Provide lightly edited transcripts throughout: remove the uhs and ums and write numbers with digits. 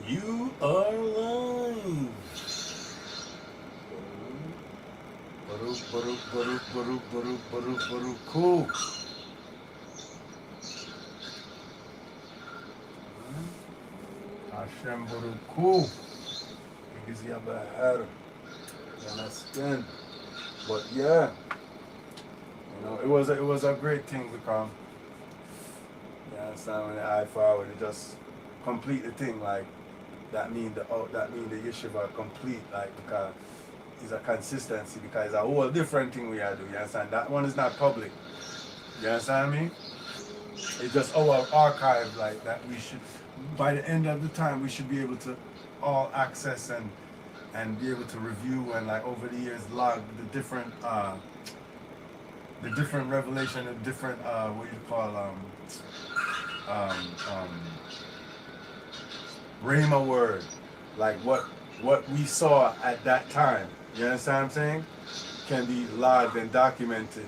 You are alive. Baruch, Baruch, Baruch, Baruch, Baruch, Baruch, Baruch, Hu. Hashem Baruch Hu. Because you have a hair. You understand? But yeah, it was a great thing because you understand when the eye forward, it just complete the thing like that mean the yeshiva complete like because it's a consistency because it's a whole different thing we are doing. You understand? That one is not public. You understand me? It's just our archive like that we should by the end of the time we should be able to all access and be able to review and like over the years log the different revelation, the different what you call um, um, Rhema word, like what we saw at that time. You understand what I'm saying? Can be logged and documented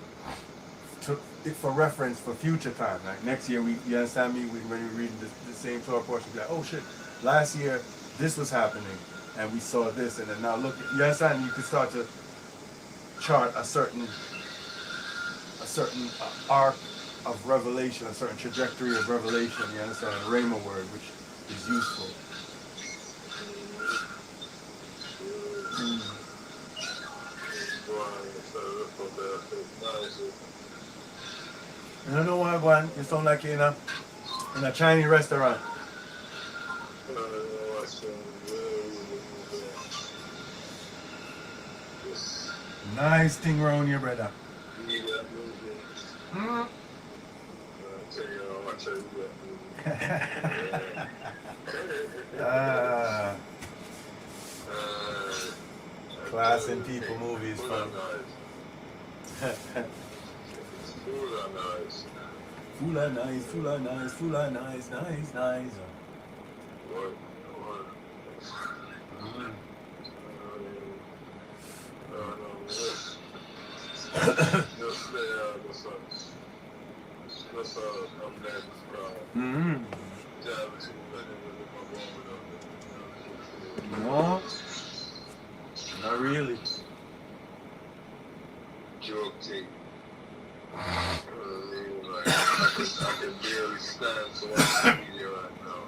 for reference for future time. Like next year, you understand me? When we read the same Torah portion, be like, oh shit, last year this was happening, and we saw this, and then now look, you understand? You can start to chart a certain arc of revelation, a certain trajectory of revelation. You understand? A Rhema word, which is useful. You know what, Gwan? You sound like you're in a Chinese restaurant. Nice thing around here, brother. Mm. Class and people movies fun. Full of nice, full of nice, full of nice, nice, nice. Mm-hmm. No, not really. Joking. I can barely stand to watch the media right now.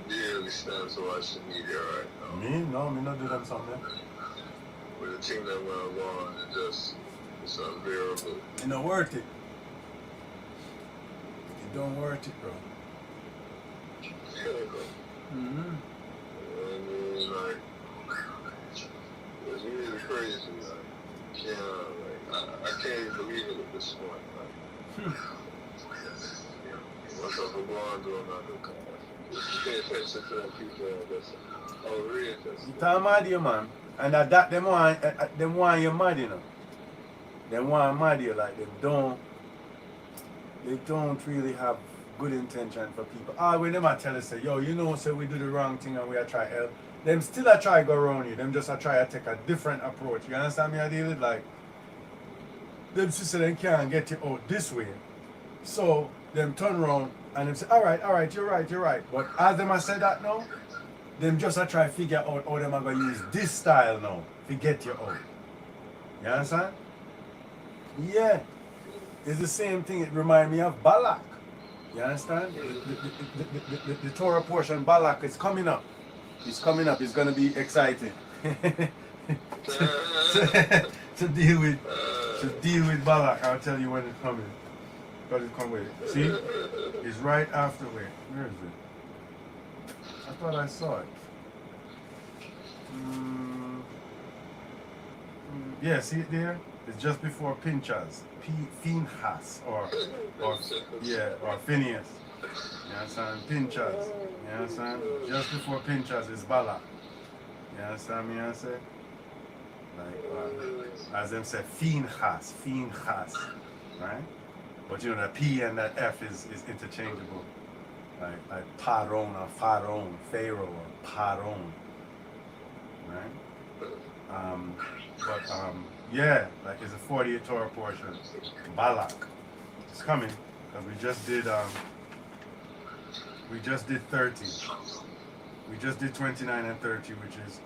Barely stand to watch the media right now. Me not do them something. With the thing that went on, it's unbearable. It's not worth it. It don't worth it, bro. Mm-hmm. It's really crazy. I can't even believe it at this point. What's up, LeBron doing nothing? Just pay attention to them people that's real attention. It's mad you, man. And that them want you mad, you know. Them want mad you, like they don't really have good intention for people. When them tell us say, yo, so we do the wrong thing and we are try help. Them still a try go around you. Them just a try to take a different approach. You understand me? I deal with like them sister them can't get you out this way. So them turn around and them say, alright, you're right. But as them I said that now, them just a try figure out how them are gonna use this style now to get you out. You understand? Yeah. It's the same thing. It reminds me of Balak. You understand? The Torah portion Balak is coming up. It's coming up. It's gonna be exciting. to deal with Balak. I'll tell you when it's coming. Because it's coming. See? It's right after. Where is it? I thought I saw it. Yeah, see it there? It's just before Pinchas. Phinehas or Phineas. You understand? Pinchas. You understand? Just before Pinchas is Balak. You understand me I say? Like as them say Phinehas. Right? But you know the P and that F is interchangeable. Like Paron or Pharaoh or Paron. Right? Yeah, like it's a 40th Torah portion. Balak. It's coming. Because we just did We just did 30. We just did 29 and 30, which is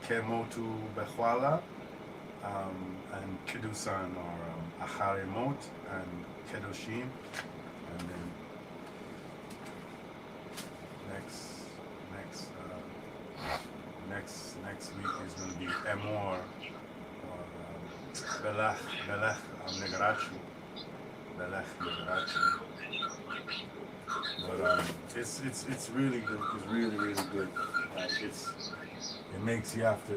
Kemotu Bechwala and Kedusan or Aharimot and Kedoshim. And then next week is going to be Emor or Belech Negarachu. Belech Negarachu. But it's really good. It's really good. Like it makes you have to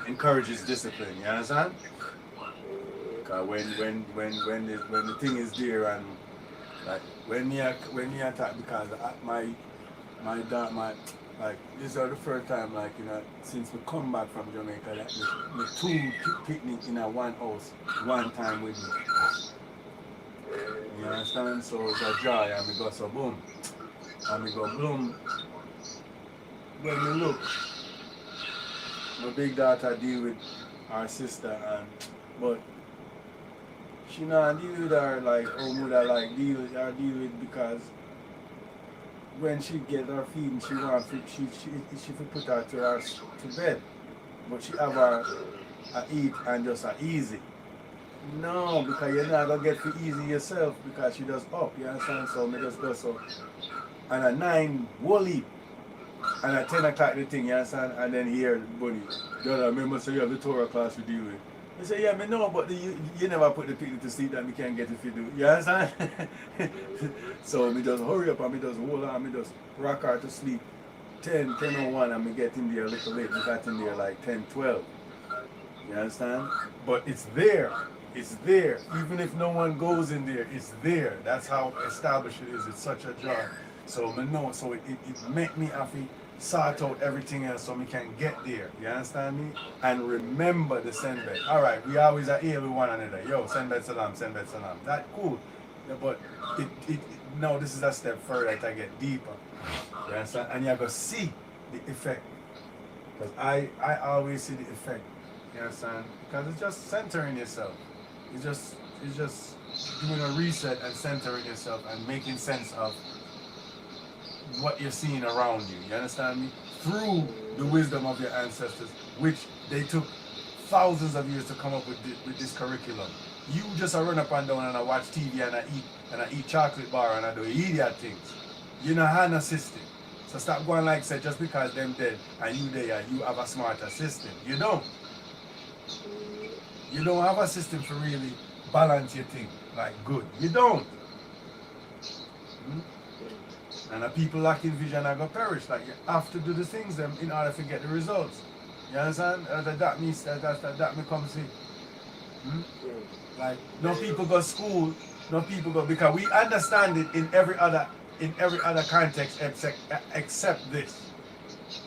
encourages discipline. You understand? Because when the thing is there and like when you attack, because my like this is the first time, like, you know, since we come back from Jamaica, like the two picnic in a one house one time with me. You understand? So it's a joy, and we go so boom. And we go boom. When we look, my big daughter deal with our sister, but she not deal with her like how mother like deal with, because when she get her feeding, she want she put her to bed, but she have her eat and just a easy. No, because you're not gonna get to easy yourself, because she does up, you understand? So me just go so. And at 9, Wally. And at 10 o'clock the thing, you understand? And then here, buddy, brother, remember, so you have the Torah class to deal with. I say, yeah, me know, but you never put the picnic to sleep that we can't get if you do. You understand? So me just hurry up and me just hold on, me just rock her to sleep 10:01, and me get in there a little late. We got in there like 10:12. You understand? But it's there. It's there. Even if no one goes in there, it's there. That's how established it is. It's such a joy. So me know, so it make me have to sort out everything else so we can get there. You understand me? And remember the send bed. Alright, we always are here with one another. Yo, send bed salam, send bed salam. That cool. Yeah, but now this is a step further to get deeper. You understand? And you're gonna see the effect. Because I always see the effect. You understand? Because it's just centering yourself. It's just doing a reset and centering yourself and making sense of what you're seeing around you. You understand me? Through the wisdom of your ancestors, which they took thousands of years to come up with this curriculum. You just run up and down and I watch TV and I eat chocolate bar and I do idiot things. You know have no system. So stop going like say just because them dead and you there, you have a smarter system. You don't. You don't have a system to really balance your thing like good. You don't. And the people lacking vision are going to perish. Like you have to do the things them in order to get the results. You understand? That means that me come see. Like no people go to school, no people go, because we understand it in every other context except this.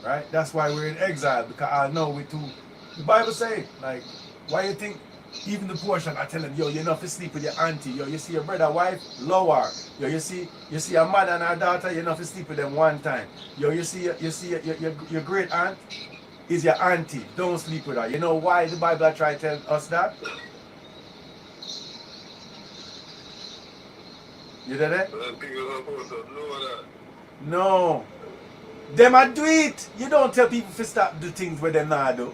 Right? That's why we're in exile, because I know we too. The Bible say, like, why you think even the portion I tell them, yo, you know if you sleep with your auntie, yo, you see your brother wife, lower. Yo, you see a mother and her daughter, you know if you sleep with them one time. Yo, you see your great aunt is your auntie. Don't sleep with her. You know why the Bible try to tell us that? You did it? No. Them a do it. You don't tell people to stop do things where they not do.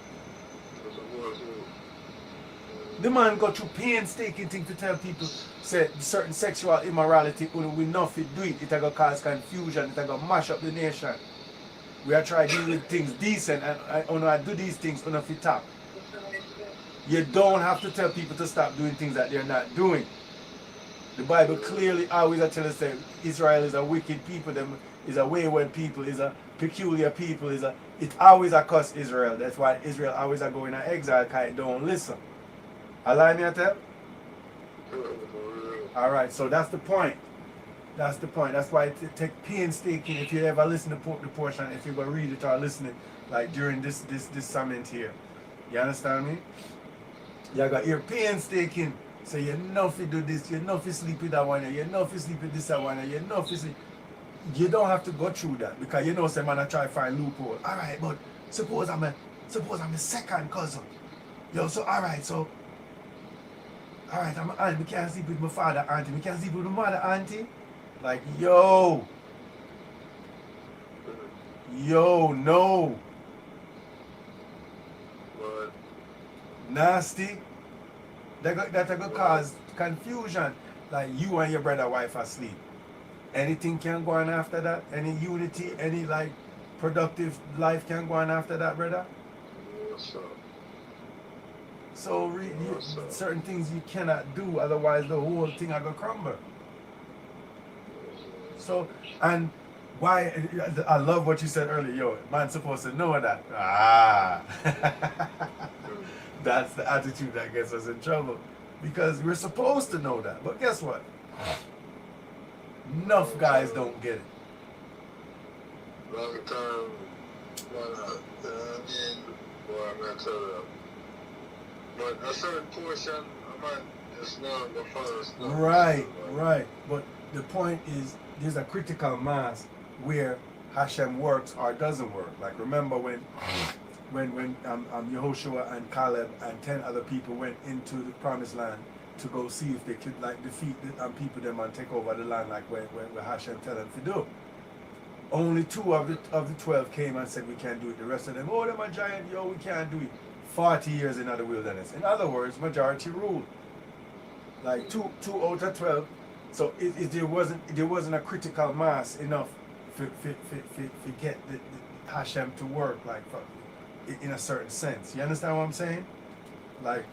The man got through painstaking thing to tell people say certain sexual immorality we not fit do it. It gonna cause confusion, it gonna mash up the nation. We are trying to deal with things decent and I do these things on a fit up. You don't have to tell people to stop doing things that they're not doing. The Bible clearly always tells us that Israel is a wicked people, them is a wayward people, is a peculiar people, it always a cuss Israel. That's why Israel always are going to exile because it don't listen. Allow me to tell? Alright, so that's the point. That's the point. That's why it take painstaking if you ever listen to the portion, if you go read it or listen it, like during this summit here. You understand me? You got your painstaking. So you know if you do this, you know if you sleep with that one, you know if you sleep with this one, you know if you sleep. You don't have to go through that because you know some man try to find loophole. Alright, but suppose I'm a second cousin. Yo, so alright, so Alright, I'm an aunt, we can't sleep with my father, auntie. We can't sleep with my mother, auntie. Like, yo, no. But Nasty. That could cause confusion. Like you and your brother wife asleep. Anything can go on after that? Any unity, any like productive life can go on after that, brother? what's up? So certain things you cannot do, otherwise the whole thing are gonna crumble. So, and why, I love what you said earlier, yo, man's supposed to know that. That's the attitude that gets us in trouble. Because we're supposed to know that. But guess what? Enough guys don't get it. Long term, why not? Boy, I'm gonna tell you. But a certain portion, I might just not the first. Right. But the point is, there's a critical mass where Hashem works or doesn't work. Like remember when Yehoshua and Caleb and 10 other people went into the promised land to go see if they could like defeat the people them and take over the land like where Hashem tell them to do. Only 2 of the 12 came and said we can't do it. The rest of them, oh, them a giant, yo, we can't do it. 40 years in the wilderness. In other words, majority rule. Like 2 out of 12. So there wasn't a critical mass enough to get the Hashem to work like in a certain sense. You understand what I'm saying? Like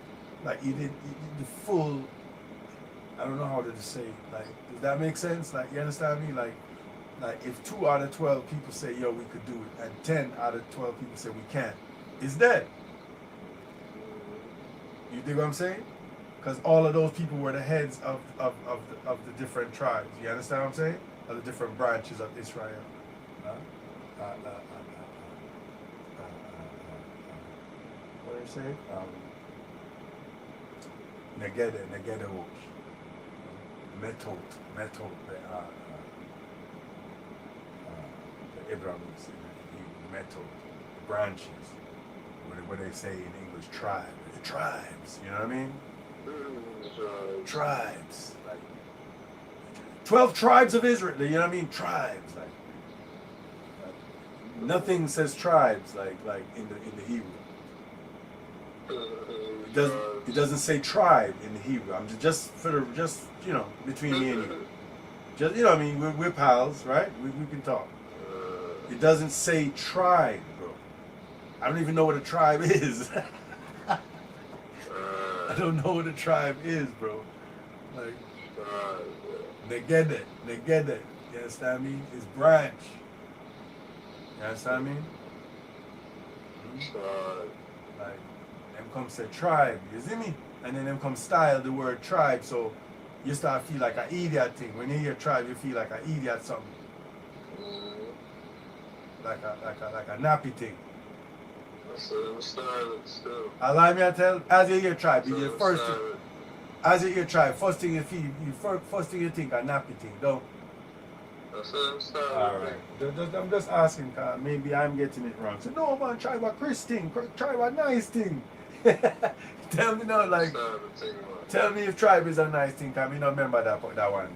you did the full. I don't know how to say it. Like, does that make sense? Like, you understand me? Like if 2 out of 12 people say yo we could do it, and 10 out of 12 people say we can't, it's dead. You dig what I'm saying? Because all of those people were the heads of the different tribes. You understand what I'm saying? Of the different branches of Israel. What do you say? Negede, Metot, the Abrahamites, Metot, branches. What they say in English, tribe. The tribes, you know what I mean? Tribes, like 12 tribes of Israel, you know what I mean? Tribes, like nothing says tribes like in the Hebrew. It doesn't say tribe in the Hebrew. I'm just you know, between me and you. Just, you know what I mean? We're pals, right? We can talk. It doesn't say tribe, bro. I don't even know what a tribe is. I don't know what a tribe is, bro. Like, negede. You understand me? It's branch. You understand me? Like, them come say tribe, you see me? And then them come style the word tribe, so you start feel like an idiot thing. When you hear tribe, you feel like an idiot something. Like a nappy thing. Allow me to tell, as you hear tribe, you hear first thing, as you hear tribe, first thing you feel, first thing you think a nappy thing, don't? Alright. I'm just asking, cause maybe I'm getting it wrong. So no man, tribe a Chris thing, tribe a nice thing. Tell me now, like, tell me if tribe is a nice thing, cause I don't remember that one.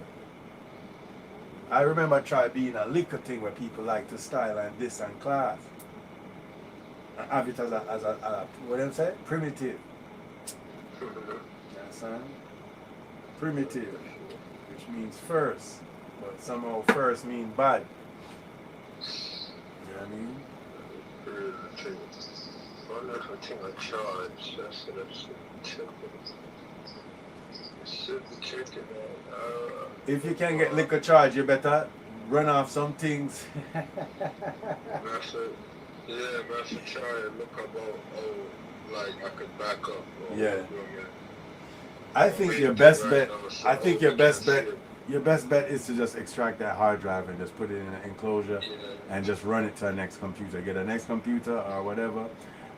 I remember tribe being a liquor thing where people like to style and this and class. And have it as a what do you say? Primitive. You understand? Primitive, which means first, but somehow first means bad. You know what I mean? If you can get liquor charge, you better run off some things. Yeah, but I should try and look about, like I could back up. Yeah. I think your best bet. I think your best bet. Your best bet is to just extract that hard drive and just put it in an enclosure, and just run it to the next computer. Get a next computer or whatever,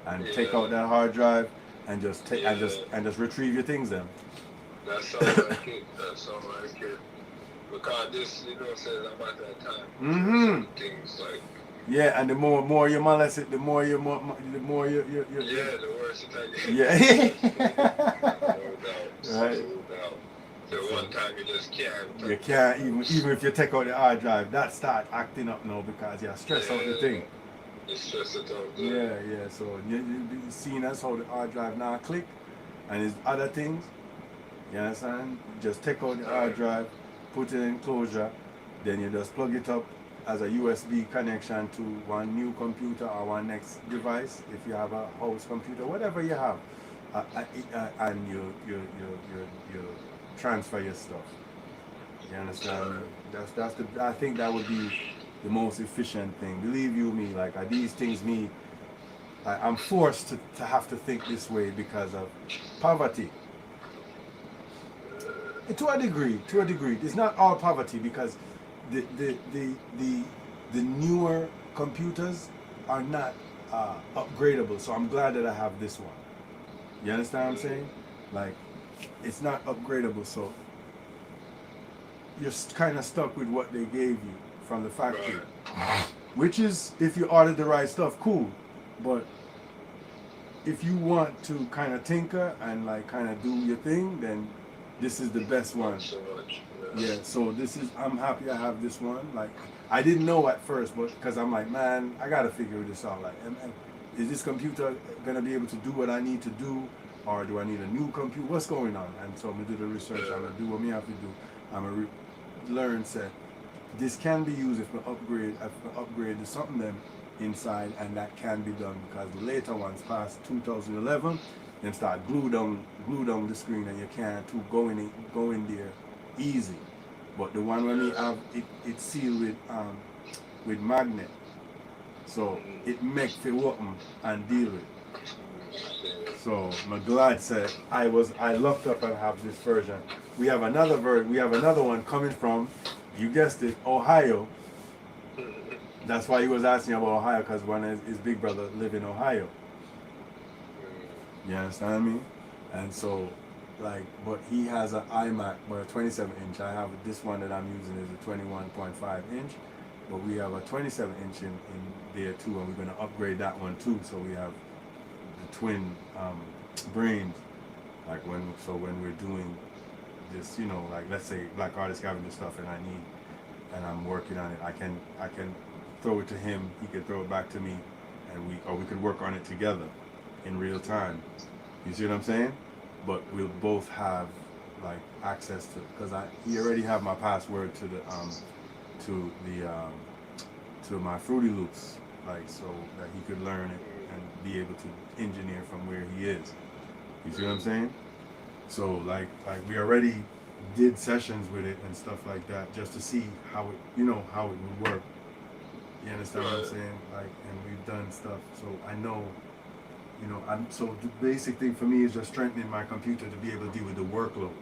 and take out that hard drive and just take and just retrieve your things then. That sounds like it. Because this, you know, says I'm at that time. Things like. Yeah, and the more you molest it, the more you yeah, the worse it gets. Yeah. Right? So one time you just can't. You can't, even if you take out the hard drive, that start acting up now because you stress out the thing. You stress it out. Yeah. So you be seeing as how the hard drive now click and there's other things. You understand? Just take out the hard drive, put it in closure, then you just plug it up as a USB connection to one new computer or one next device if you have a house computer, whatever you have, and you transfer your stuff. You understand me? I think that would be the most efficient thing. Believe you me, like these things I'm forced to have to think this way because of poverty. To a degree. It's not all poverty because the newer computers are not upgradable. So I'm glad that I have this one. You understand what I'm saying? Like, it's not upgradable, so you're kind of stuck with what they gave you from the factory. Which is, if you ordered the right stuff, cool. But if you want to kind of tinker and like kind of do your thing, then this is the best one. Yeah, so I'm happy I have this one. Like, I didn't know at first, but because I'm like, man, I gotta figure this out. Like, is this computer gonna be able to do what I need to do, or do I need a new computer? What's going on? And so I'm gonna do the research. I'm gonna do what me have to do. I'm gonna learn. Say, this can be used if I upgrade to something them inside, and that can be done because the later ones past 2011. Then start glue down the screen and you can't go in there easy. But the one when we have it's sealed with magnet, so it makes it open and deal with. So I'm glad said I looked up and have this version. We have another one coming from, you guessed it, Ohio. That's why he was asking about Ohio, because one of his big brother live in Ohio. You understand me? And so, like, but he has an iMac, but a 27 inch. I have this one that I'm using is a 21.5 inch, but we have a 27 inch in there too, and we're going to upgrade that one too. So we have the twin brains, like when we're doing this, you know, like let's say Black Artist Scavenger stuff, and I'm working on it. I can throw it to him, he can throw it back to me, and we could work on it together in real time. You see what I'm saying? But we'll both have like access to, because he already have my password to my Fruity Loops, like, so that he could learn it and be able to engineer from where he is. You see what I'm saying? So like we already did sessions with it and stuff like that just to see how it would work. You understand what I'm saying? Like, and we've done stuff, so I know. So the basic thing for me is just strengthening my computer to be able to deal with the workload.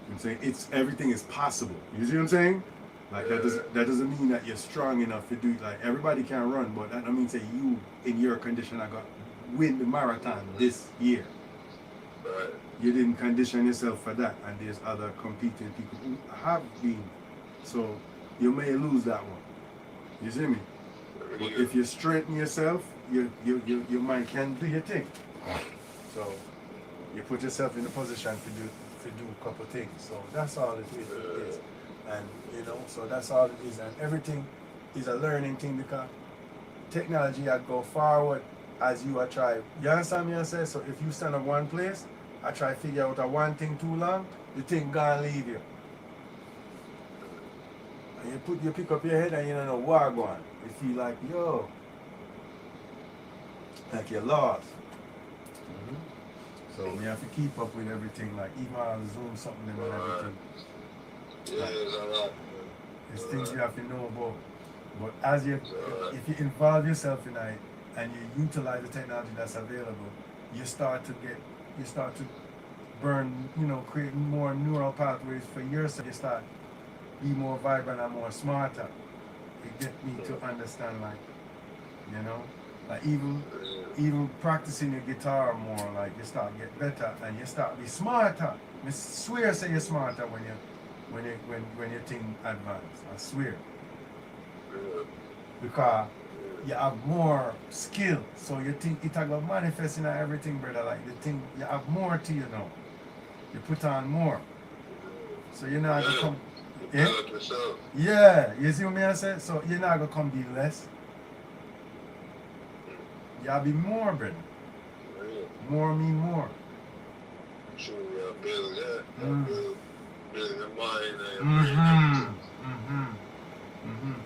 I'm saying everything is possible. You see what I'm saying? Like that doesn't mean that you're strong enough to do it. Like everybody can run, but that don't mean say you in your condition I got win the marathon this year. You didn't condition yourself for that, and there's other competing people who have been. So you may lose that one. You see me? But if you strengthen yourself, your mind can do your thing. So you put yourself in a position to do a couple things. So that's all it is. And so that's all it is. And everything is a learning thing because technology had go forward as you are trying. You understand me? I say so. If you stand at one place, I try to figure out a one thing too long, the thing gonna leave you. And you pick up your head and you don't know where going. You feel like like you're lost. So we have to keep up with everything, like even on Zoom something and everything. There's things you have to know about. But if you involve yourself in it and you utilize the technology that's available, you start to burn, create more neural pathways for yourself. You start be more vibrant and more smarter. It get me to understand, like even practicing your guitar more, like you start get better and you start be smarter. I swear, say you're smarter when you think advanced. I swear, because you have more skill. So you think it about manifesting and everything, brother. Like the thing you have more to you now. You put on more. So you're not gonna come. Yeah? Develop yourself. Yeah, you see what I say? So you're not gonna come be less. Y'all be more, brother. Yeah. More mean more. Sure, build that. Mm. Build your mind and Mm-hmm. Mm-hmm. Mm-hmm.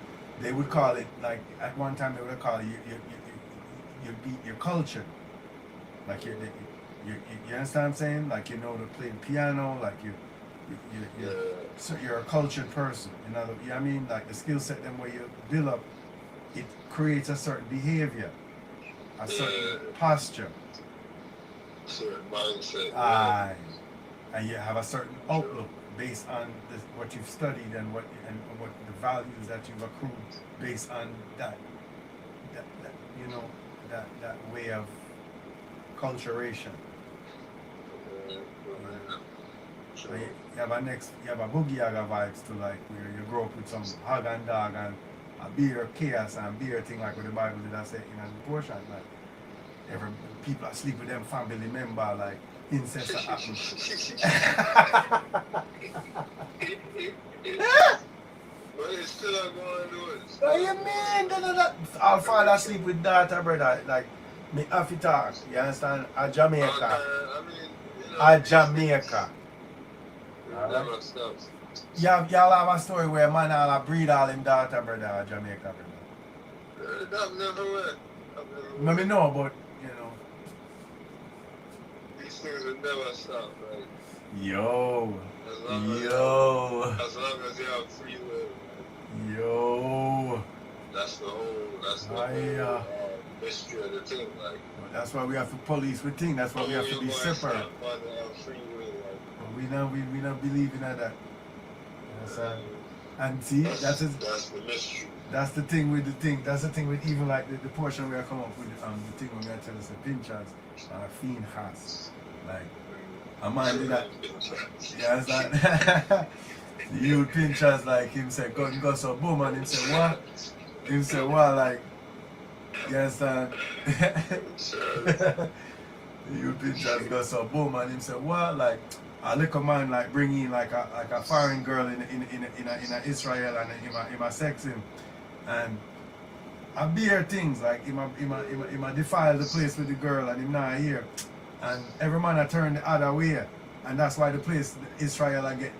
They would call it, like at one time they would call it your culture. Like you understand what I'm saying? Like you know to play the piano, like so you're a cultured person. You know what I mean? Like the skill set then where you build up, it creates a certain behavior, a certain posture. certain mindset. Aye. And you have a certain outlook based on what you've studied and what the values that you've accrued based on that you know that way of culturation. So you have a boogie yaga vibes to like where you grow up with some hog and dog and a beer chaos and beer thing like what the Bible did I say in a portion like every people are sleep with them family member like incest happen. But it's still not going to do it. What you mean? All father sleep with daughter, brother. Like, me have to talk. You understand? A Jamaica. I mean, you know, A Jamaica. it never stops. Y'all have a story where a man all breed all him daughter, brother, a Jamaica, brother. I've never went. Let me know, but, you know. These things will never stop, right? Yo. As long as you have free will. Yo. That's the whole mystery of the thing, like. Well, that's why we have to police with things. That's why we have to be separate. Free will, like. But we don't believe in that. You understand? And see, that's the mystery. That's the thing with the thing. That's the thing with even like the portion we are come up with the thing when we are telling us the pinchers and a fiend has. Like a man did that. Yeah, it's like the youth pinchers like him said go so boom and him say what? Him say what like you understand? The youth pinchers go so boom and him say what like a little man like bring in like a foreign girl in a Israel and him a sex him and a beer things like him a defile the place with the girl and him not here and every man a turn the other way and that's why the place Israel I get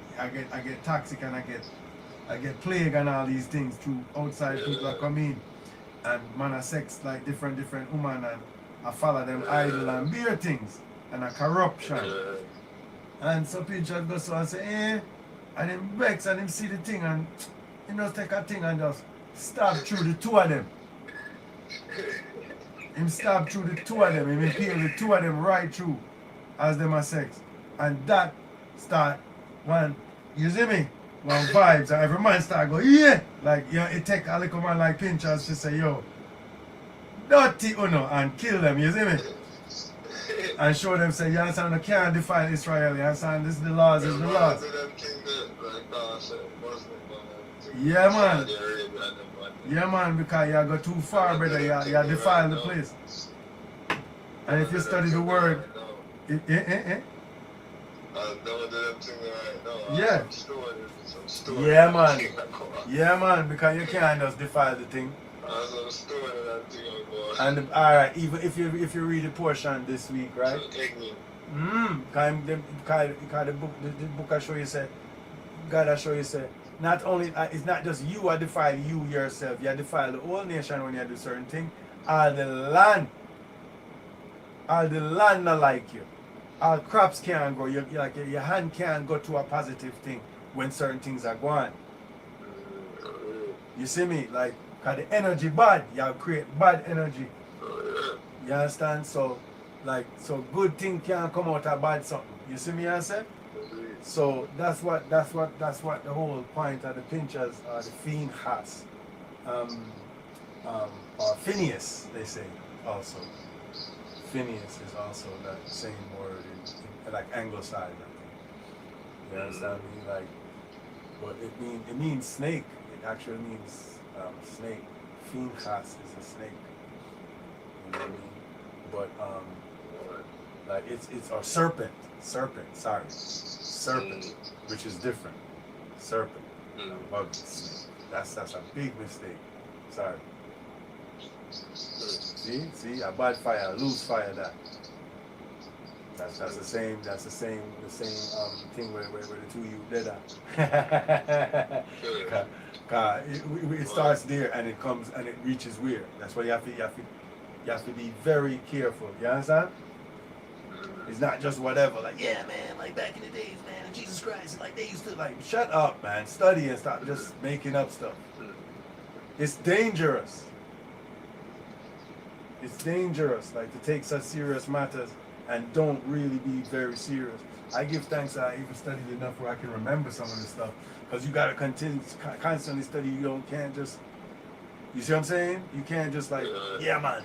toxic and I get plague and all these things through outside people that come in and man a sex like different woman and I follow them idol and beer things and a corruption. And so Pinchers go so and say, and him vex and him see the thing and he just take a thing and just stab through the two of them. Him stab through the two of them, him impale the two of them right through as them are sex. And that start one, you see me? One vibes and every man start go, yeah! Like, you know, it take a little man like Pinchers to say, yo, dirty uno and kill them, you see me? And show them, say, you understand, you can't defile Israel, you understand, this is the laws, this is the laws. Yeah, man. Yeah, man, because you go too far, brother, you defile the place. And if you study the word, yeah. Yeah, man. Yeah, man, because you can't just defile the thing. And alright, even if you read the portion this week, right? Because the book I show you say, God I show you say, not only it's not just you are defile you yourself, you defile the whole nation when you do certain thing. All the land not like you. All crops can't go. Your hand can't go to a positive thing when certain things are going. You see me? Like, cause the energy bad, you create bad energy. You understand? So good thing can't come out of bad something. You see me answer? So that's what the whole point of the Pinchers or the fiend has. Or Phineas, they say also. Phineas is also that same word in like Anglo-side. You understand me? Like, but it means snake. It actually means snake. Finchas is a snake. You know what I mean? But like it's a serpent. Serpent, sorry. Serpent, which is different. Serpent. Bug. That's a big mistake. Sorry. See, a bad fire, loose fire that. That's the same thing where the two you did that. It starts there and it comes and it reaches where. That's why you have to be very careful. You understand? It's not just whatever, like, yeah, man, like back in the days, man, and Jesus Christ, like they used to, like, shut up, man, study and stop just making up stuff. It's dangerous. It's dangerous, like, to take such serious matters and don't really be very serious. I give thanks that I even studied enough where I can remember some of this stuff, because you got to constantly study. You can't just, you see what I'm saying? You can't just, like, yeah, man.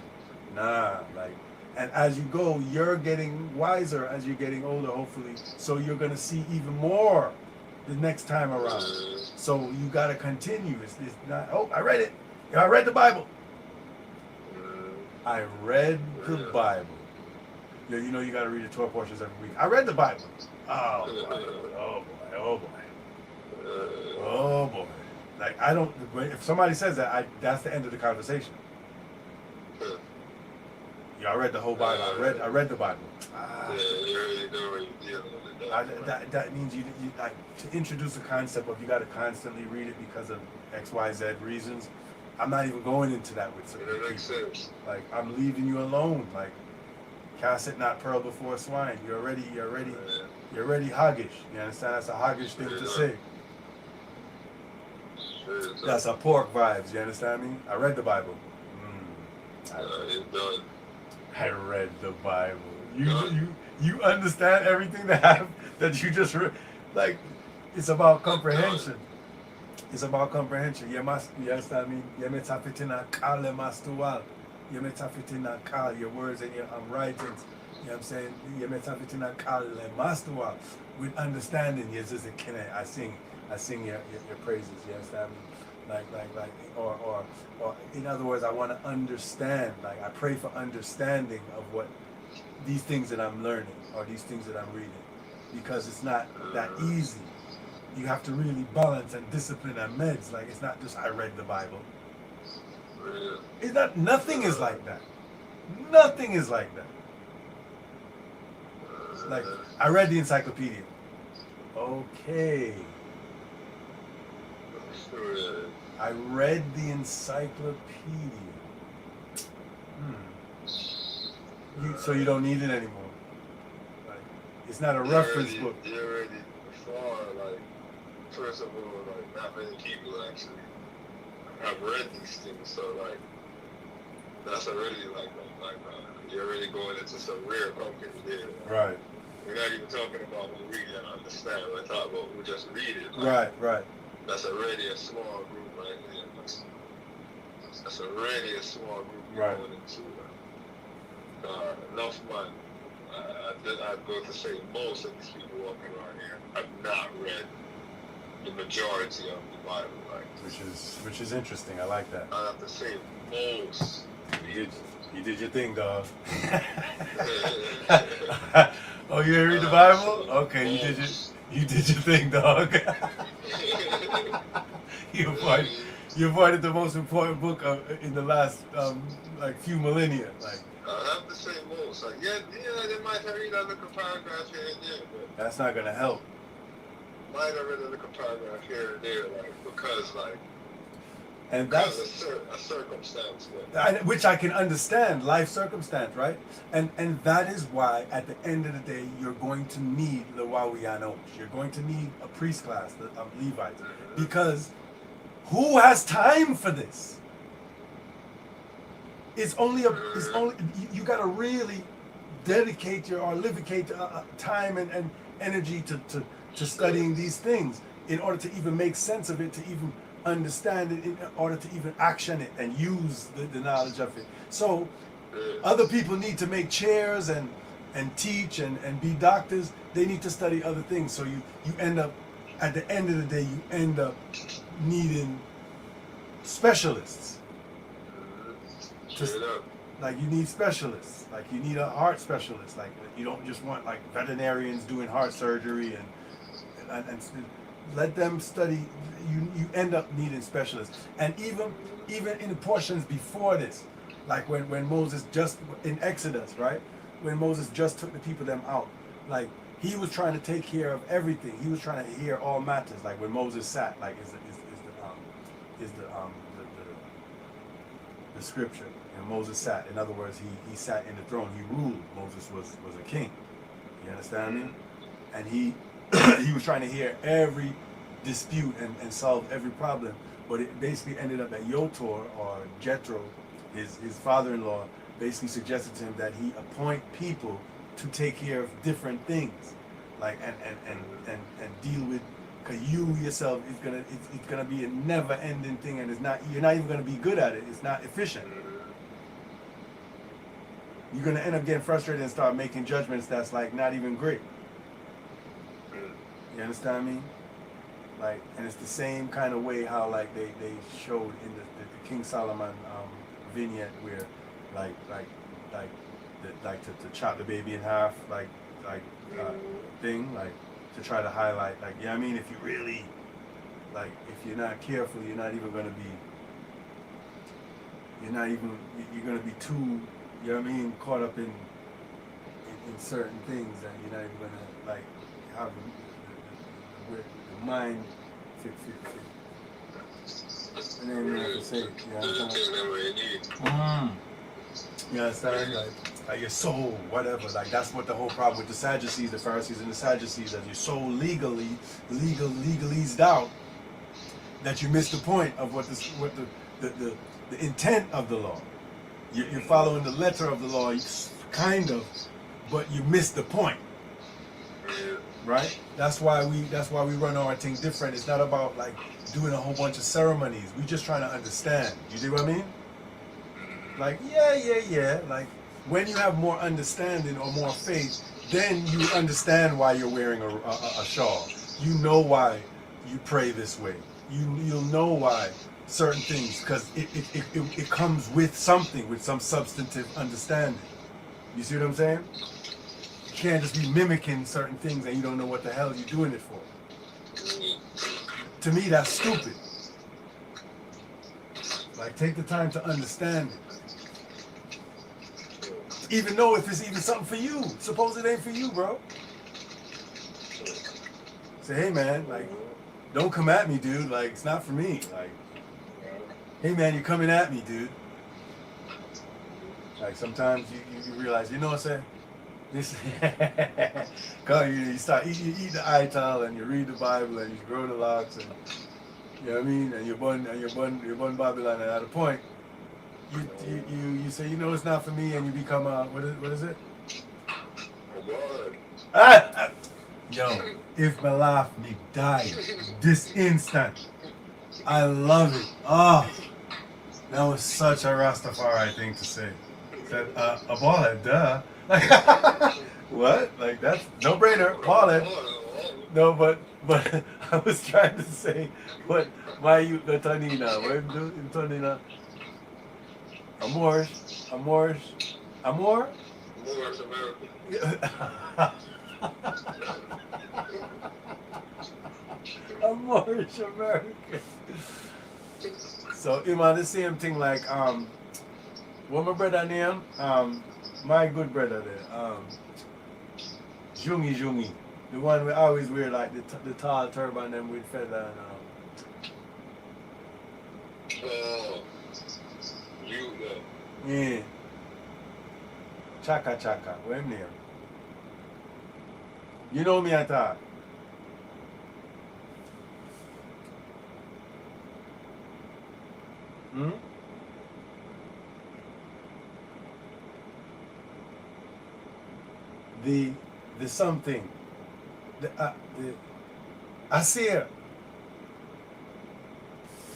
Nah, like, and as you go, you're getting wiser as you're getting older, hopefully. So you're going to see even more the next time around. So you got to continue. It's not, oh, I read it. I read the Bible. I read the Bible. Yeah, you know you got to read the 12 portions every week. I read the Bible. Oh, boy. Oh, boy. Oh, boy. Oh, boy. Like, I don't, if somebody says that, that's the end of the conversation. Yeah, I read the whole Bible. I read the Bible. That means you like to introduce a concept of you got to constantly read it because of X, Y, Z reasons. I'm not even going into that with some people. Like, I'm leaving you alone. Like, cast it not pearl before swine. You're already hoggish. You understand? That's a hoggish thing to say. That's a pork vibes. You understand me? I read the Bible. I read the Bible. You understand everything that you just read. Like, it's about comprehension. It's about comprehension. You understand me? You metafitina kale mastual. You metafitina kal your words and your writings. You know what I'm saying? You metafitina kale mastual. With understanding, yes, is a I sing your praises. You understand me? Like, or in other words, I want to understand. Like, I pray for understanding of what these things that I'm learning or these things that I'm reading, because it's not that easy. You have to really balance and discipline and meds. Like, it's not just I read the Bible. It's not. Nothing is like that. Nothing is like that. It's like, I read the encyclopedia. Okay. I read the encyclopedia. So you don't need it anymore. Like, it's not a reference book. You're already far, like, first of all, like, not many people actually have read these things, so, like, that's already, like you're already going into some rare pumpkin there. Right. We're not even talking about who read and understand. We're talking about who just read it. Like, Right. That's already a small group right there. That's already a small group you're going into. Enough man. I'd go to say most of these people walking around here have not read the majority of the Bible. Like, which is interesting. I like that. I have to say most. You did your thing, dog. Oh, you didn't read the Bible? Okay, you did your thing, dog. You avoided the most important book in the last like few millennia. Like, I have to say most. Like, yeah, they might have read a little paragraph here and there, but that's not gonna help. Might have read a little paragraph here and there, like, because, like, and that's a circumstance, which I can understand, life circumstance, right? And that is why at the end of the day you're going to need the Wawianos. You're going to need a priest class, the Levites, because who has time for this? It's only you got to really dedicate time and energy to studying these things in order to even make sense of it, to even understand it, in order to even action it and use the knowledge of it. So other people need to make chairs and teach and be doctors. They need to study other things. So you end up, at the end of the day, you end up Like you need specialists. Like you need a heart specialist. Like you don't just want like veterinarians doing heart surgery and let them study. You end up needing specialists. And even in the portions before this, like when Moses just in Exodus, right? When Moses just took the people them out, like he was trying to take care of everything. He was trying to hear all matters. Like when Moses sat, like the scripture. And Moses sat. In other words, he sat in the throne. He ruled. Moses was a king. You understand me? And he he was trying to hear every dispute and solve every problem. But it basically ended up that Yotor or Jethro, his father-in-law, basically suggested to him that he appoint people to take care of different things, like and deal with, because you yourself it's gonna be a never-ending thing, and you're not even gonna be good at it. It's not efficient. You're gonna end up getting frustrated and start making judgments that's like not even great. You understand me? Like, and it's the same kind of way how like they showed in the King Solomon vignette where to chop the baby in half thing, like to try to highlight, like, you know what I mean, if you really, like, if you're not careful, you're gonna be too, you know what I mean, caught up in certain things that you're not even gonna like have the mind fit. And then you have to say it, you know. You understand? Like your soul, whatever. Like that's what the whole problem with the Sadducees, the Pharisees, and the Sadducees, that your soul legally's out. That you miss the point of what the intent of the law. You're following the letter of the law, kind of, but you miss the point. Right? That's why we run our thing different. It's not about like doing a whole bunch of ceremonies. We just trying to understand. You see what I mean? Like, yeah. Like, when you have more understanding or more faith, then you understand why you're wearing a shawl. You know why you pray this way. You'll know why certain things, because it comes with something, with some substantive understanding. You see what I'm saying? You can't just be mimicking certain things and you don't know what the hell you're doing it for. To me, that's stupid. Like, take the time to understand it. Even know if it's even something for you. Suppose it ain't for you, bro. Say, hey man, like, don't come at me, dude. Like, it's not for me. Like, hey man, you're coming at me, dude. Like, sometimes you realize, you know what I'm saying? This, you start you eat the ital and you read the Bible and you grow the locks and, you know what I mean? And you bun Babylon, and at a point, you say, you know, it's not for me, and you become what is it? Yo, if my laugh me die this instant, I love it. Oh, that was such a Rastafari thing to say. Said a ballhead, duh. What? Like, that's no brainer, ballhead. No, but I was trying to say what my youth the Tanina. What do in Tanina? Amor. Amorish American. So Iman, the same thing like what my brother name? My good brother there. Jungi. The one we always wear like the tall turban and with feather and you know. yeah. Chaka. What him name? You know me at all. Hmm? The something. The Asir.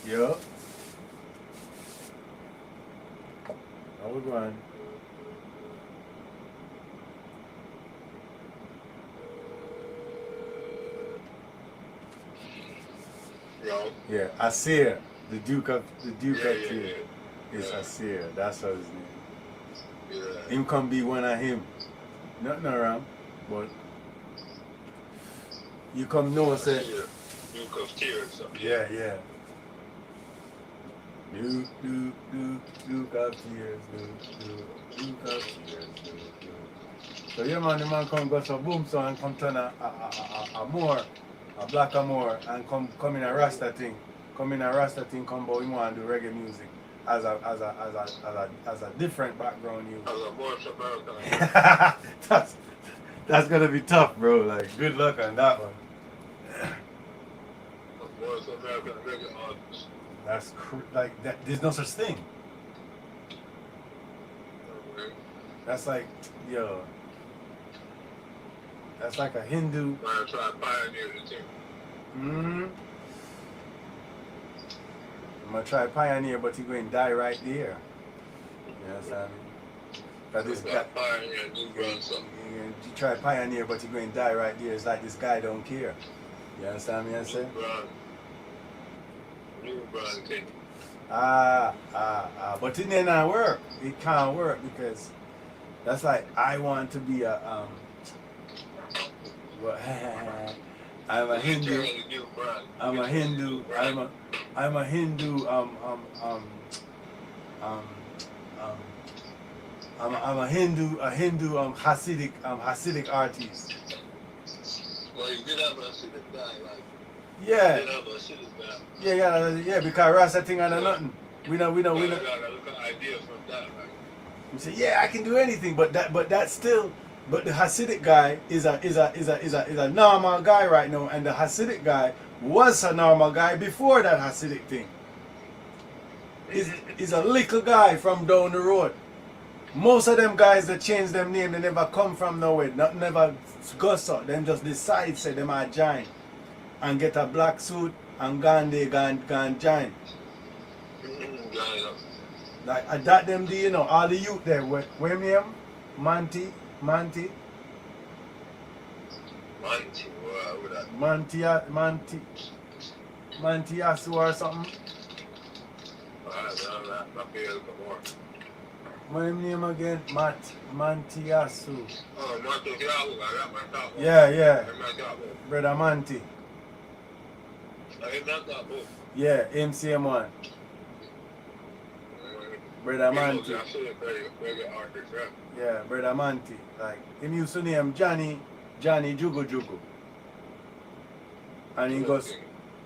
Yup. How we going? No. Yeah, Asir. The Duke of Yeah. Tyr is Asir. That's what his name. him come be one of him. Nothing wrong, but you come know say. Duke of Tears. Yeah, yeah. Duke of Tears, Duke of Tears, So yeah man, the man come go so boom so and come turn a black more and come in a Rasta thing. Come in a Rasta thing, come but we want to do reggae music as a different background you. As a more American. That's gonna be tough, bro. Like good luck on that one. More American reggae artist. That's like that. There's no such thing. Okay. That's like, yo. That's like a Hindu. I try to pioneer the thing. I'm gonna try pioneer, but he's going to die right there. You know what I'm saying? Cause this guy, Pioneer, New Brand something. you try pioneer, but you're going to die right there. It's like this guy don't care. You understand me? I say? New Brand thing. But it may not work. It can't work because that's like I want to be a I'm a Hindu. I'm a Hindu. I'm a Hindu. I'm a Hindu Hasidic artist. Well, you did have a Hasidic guy, like. Yeah. You did have a Hasidic guy. Yeah. Because Rasta thing ain't nothing. We know. I got an idea from that, like. We say, yeah, I can do anything, but that's still. But the Hasidic guy is a normal guy right now, and the Hasidic guy was a normal guy before that Hasidic thing. He's a little guy from down the road. Most of them guys that change them name, they never come from nowhere, never goes out. Them just decide say them are giant and get a black suit and gone giant. Like that them do, you know, all the youth there, where name? Manti, Mantiasu, or something. What name again? Mantiasu. Oh, Mantiasu, I got my top one. Yeah. Brother Manti. Yeah, MCM one. Brother Manti. Yeah, Brother Manti. Like, him used to name Johnny Jugu. And he goes,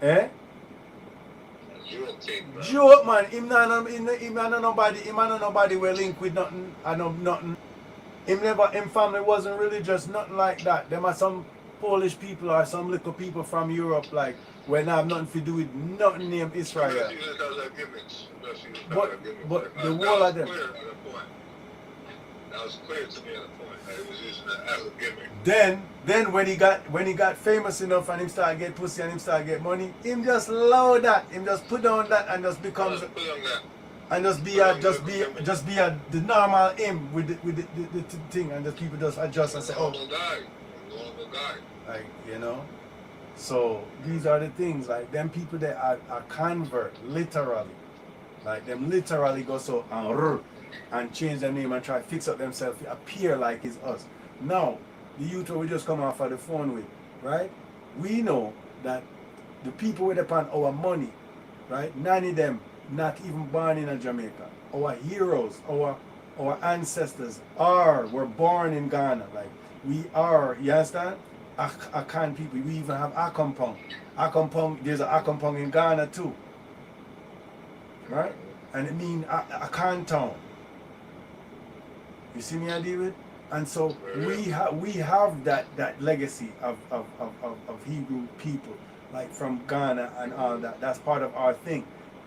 eh? Joke, man. Him not nobody will link with nothing. Nothing. Him family wasn't religious, nothing like that. Them are some Polish people or some little people from Europe, like, when I have nothing to do with nothing named Israel. But the whole of them. That was clear to me at a point. He was using that as a gimmick. Then when he got famous enough and him start get pussy and him start get money, him just lower that. Him just put down that and just becomes and just be the normal him with the thing, and the people just adjust and say, oh, normal guy. like, you know. So these are the things, like them people that are convert literally. Like them literally go so and change their name and try to fix up themselves, appear like it's us. Now, the youth we just come off of the phone with, right? We know that the people with upon our money, right? None of them not even born in Jamaica. Our heroes, our ancestors were born in Ghana. Like we are, you understand? Akan people. We even have Akampong. There's an Akampong in Ghana too. Right? And it means Akan town. You see me, I deal with? And so we have that legacy of Hebrew people, like from Ghana and all that. That's part of our thing.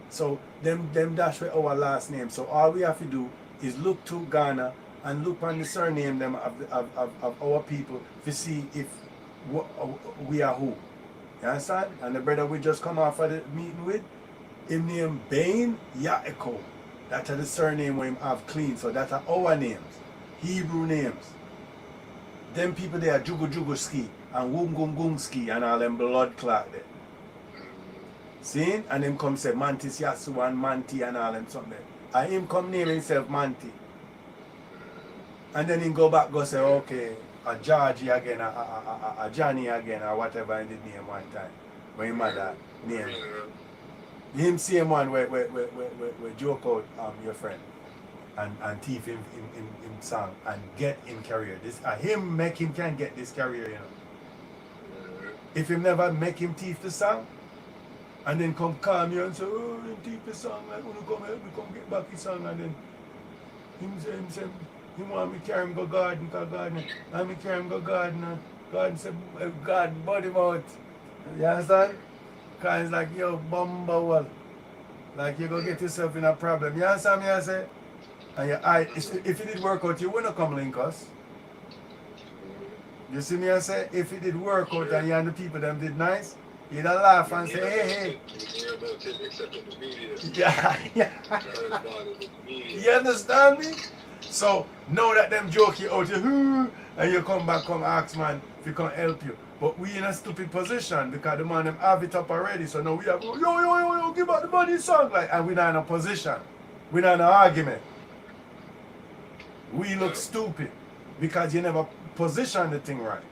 So them that's where our last name. So all we have to do is look to Ghana and look on the surname them of our people to see if we are who. You understand? And the brother we just come off of the meeting with, him name Bain Yaeko. That's the surname we have clean. So that's our names. Hebrew names. Them people they are Juguski and Wungungungski and all them blood clot there. See? And him come say Mantis Yasu and Manti and all them something there. And him come name himself Manti. And then he go back, go say, okay, a Georgie again, a Johnny again, or whatever in the name one time. When him mother name. Him same one where joke out your friend and thief him song and get him career. This him make him can get this career, you know. If him never make him thief the song and then come call me and say, oh, him thief the song, like when you come help me come get back his song, and then him say he want me carry him go garden, cause garden, and me carry him go garden, and garden say, God, bud him out. You understand? Cause it's like, yo, bumble, like you go get yourself in a problem. You understand me? I say, and if it did work out, you wouldn't come link us. You see me? I say, if it did work out and you and the people them did nice, you'd laugh and say, hey. Yeah. You understand me? So now that them joke you out, you and you come back, come ask man if he can help you. But we in a stupid position because the man them have it up already. So now we have go, yo, give out the money song, like, and we're not in a position. We're not in an argument. We look stupid because you never position the thing right.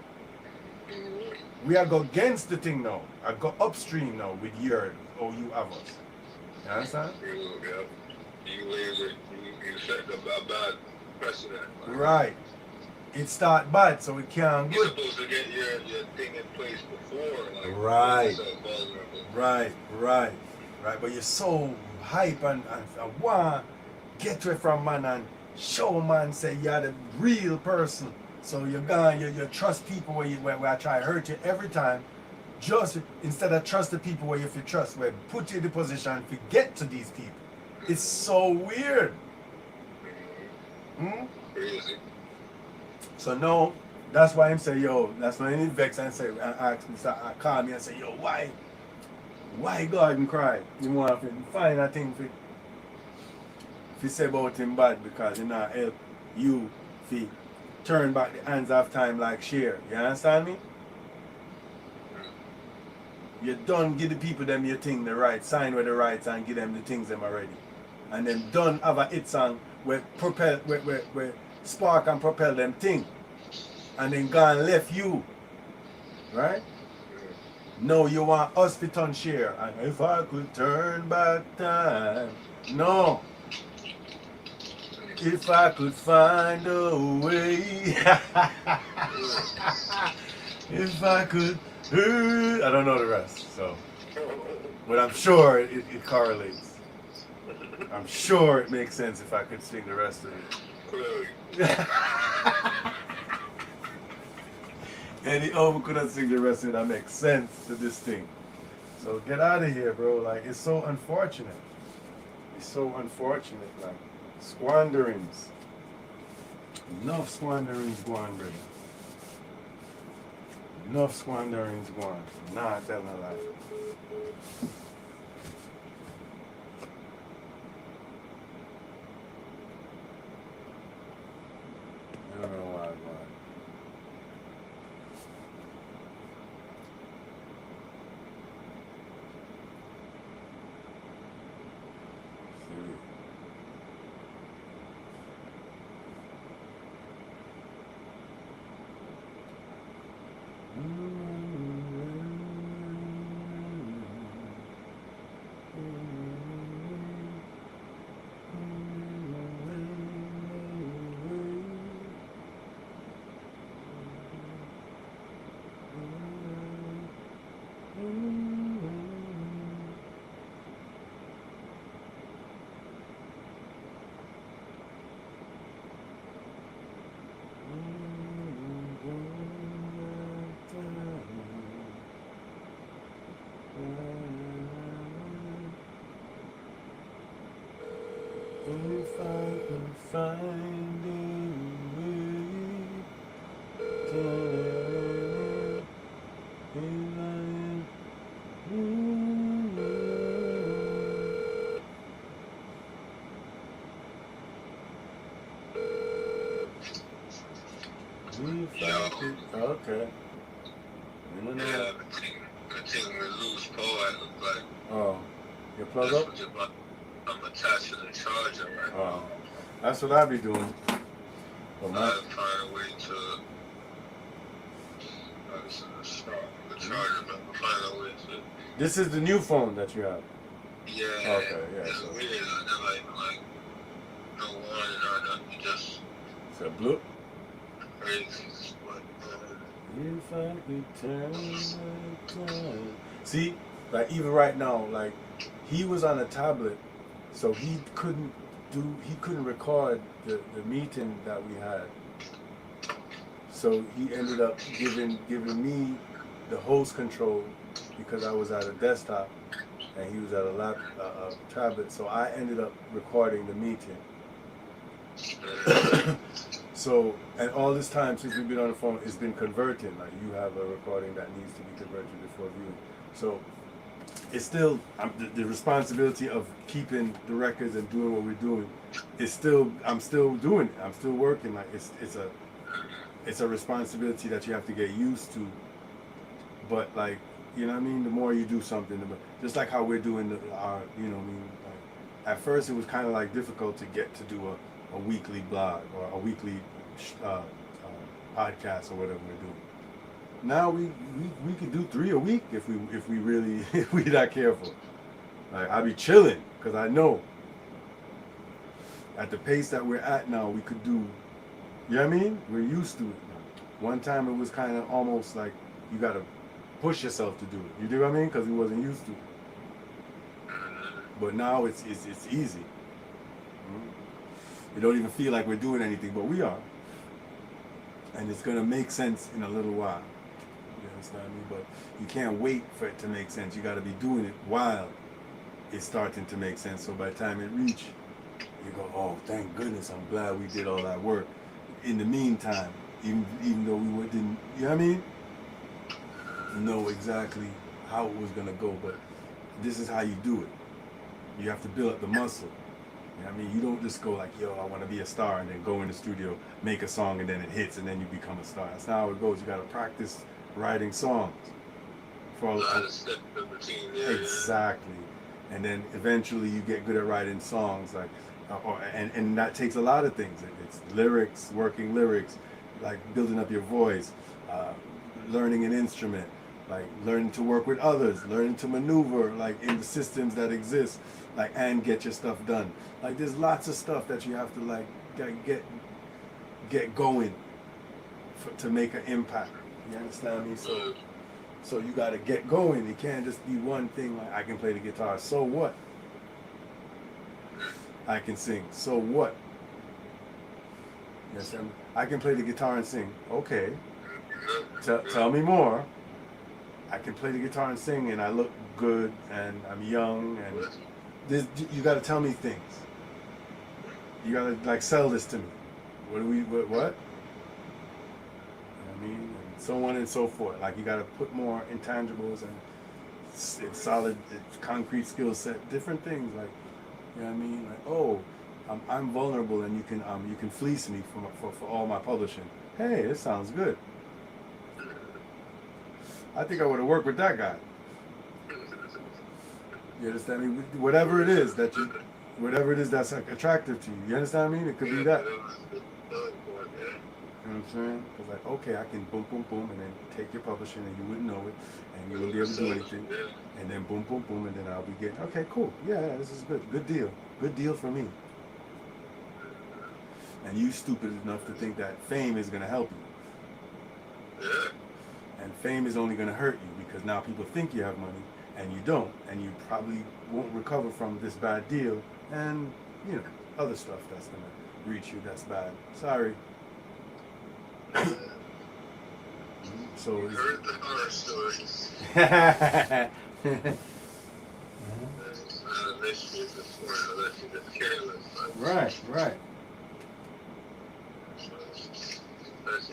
We are go against the thing now. I go upstream now with your or you have us. You understand? You set a bad precedent. Right. It start bad, so it can't You're good. supposed to get your thing in place before. Like, Right. But you're so hype and want get away from man and show man say you're the real person. So you're gone, you trust people where I try to hurt you every time. Just instead of trust the people where you feel trust, where put you in the position to get to these people. It's so weird. Crazy. So no, that's why him say, yo, that's why he vex and say, and ask me, call me and say, yo, why God and cry? You want to find a thing if you say about him bad because he not help you to turn back the hands of time like share. You understand me? You done give the people them your thing the right, sign with the rights and give them the things them already. And then done have a hit song where spark and propel them thing. And then gone left you. Right? No, you want us to turn share. And if I could turn back time. No. If I could find a way. If I could. I don't know the rest, so. But I'm sure it correlates. I'm sure it makes sense if I could sing the rest of it. And he couldn't sing the rest of it. That makes sense to this thing. So get out of here, bro. Like, it's so unfortunate. It's so unfortunate. Like, squanderings. Enough squanderings going, brother. Enough squanderings going. Nah, telling a lie. I don't know why I'm lying. If I could find a way to okay. Yeah, continue to lose power. Like, Oh, you plug up? I'm attached to the charger right now. That's what I be doing. But I find a way to start the charger, but I find a way to. this is the new phone that you have. Yeah. Okay, yeah. It's So weird. I never even like no warning or nothing. Just it's a blue. crazy. But If I could turn back time. See, like even right now, like he was on a tablet, so he couldn't record the meeting that we had. So he ended up giving me the host control because I was at a desktop and he was at a tablet. So I ended up recording the meeting. So, and all this time since we've been on the phone, it's been converting. Like you have a recording that needs to be converted before viewing. So it's still the responsibility of keeping the records and doing what we're doing. It's still I'm still doing it. I'm still working. Like it's a responsibility that you have to get used to. But like you know what I mean. The more you do something, just like how we're doing our you know what I mean. Like, at first, it was kind of like difficult to get to do a weekly blog or a weekly podcast or whatever we're doing. Now we could do 3 a week if we really if we that careful. Like I'll be chilling because I know at the pace that we're at now we could do. You know what I mean? We're used to it now. One time it was kind of almost like you gotta push yourself to do it. You do what I mean? Because we wasn't used to it. But now it's easy. You don't even feel like we're doing anything, but we are. And it's gonna make sense in a little while. You understand me? But you can't wait for it to make sense. You gotta be doing it while it's starting to make sense. So by the time it reach, you go, oh, thank goodness, I'm glad we did all that work. In the meantime, even though we didn't, you know what I mean? Know exactly how it was gonna go, but this is how you do it. You have to build up the muscle. You know what I mean? You don't just go like, yo, I want to be a star, and then go in the studio, make a song, and then it hits, and then you become a star. That's not how it goes. You got to practice writing songs. Exactly. And then eventually you get good at writing songs, like, and that takes a lot of things. It's lyrics, working lyrics, like building up your voice, learning an instrument, like learning to work with others, learning to maneuver like in the systems that exist, like and get your stuff done. Like there's lots of stuff that you have to like get going to make an impact. You understand me? So you got to get going. It can't just be one thing. Like I can play the guitar. So what? I can sing. So what? Yes, I can play the guitar and sing. Okay. Tell me more. I can play the guitar and sing, and I look good, and I'm young, and you got to tell me things. You got to like sell this to me. What? You know what I mean? And so on and so forth. Like you got to put more intangibles and solid, concrete skill set, different things. Like you know what I mean? Like oh, I'm vulnerable, and you can fleece me for all my publishing. Hey, this sounds good. I think I would have worked with that guy. You understand me? Whatever it is that's like attractive to you. You understand me? It could be that. You know what I'm saying? It's like, okay, I can boom, boom, boom, and then take your publishing, and you wouldn't know it, and you wouldn't be able to do anything. And then boom, boom, boom, and then I'll be getting, okay, cool. Yeah, this is good. Good deal. Good deal for me. And you stupid enough to think that fame is going to help you. And fame is only going to hurt you because now people think you have money and you don't, and you probably won't recover from this bad deal and, you know, other stuff that's going to reach you that's bad. Sorry. So you heard the horror stories. Right.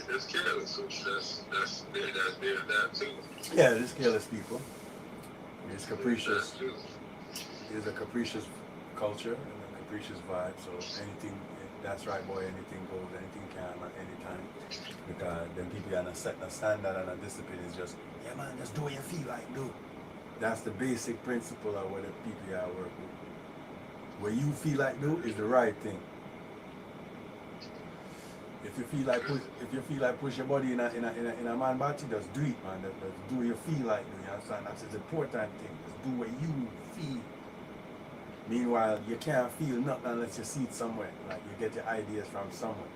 That's careless, which that's too. Yeah, it is careless people. It's capricious. It's a capricious culture and a capricious vibe. So anything, that's right, boy. Anything goes, anything can at any time. Because then people gotta set a standard and a discipline is just, yeah, man, just do what you feel like, do. That's the basic principle of what the people you work with. What you feel like do is the right thing. If you feel like push your body in a man body, just do it, man. Just do what you feel like do. You understand? That's the important thing. Just do what you feel. Meanwhile, you can't feel nothing unless you see it somewhere. Like you get your ideas from somewhere.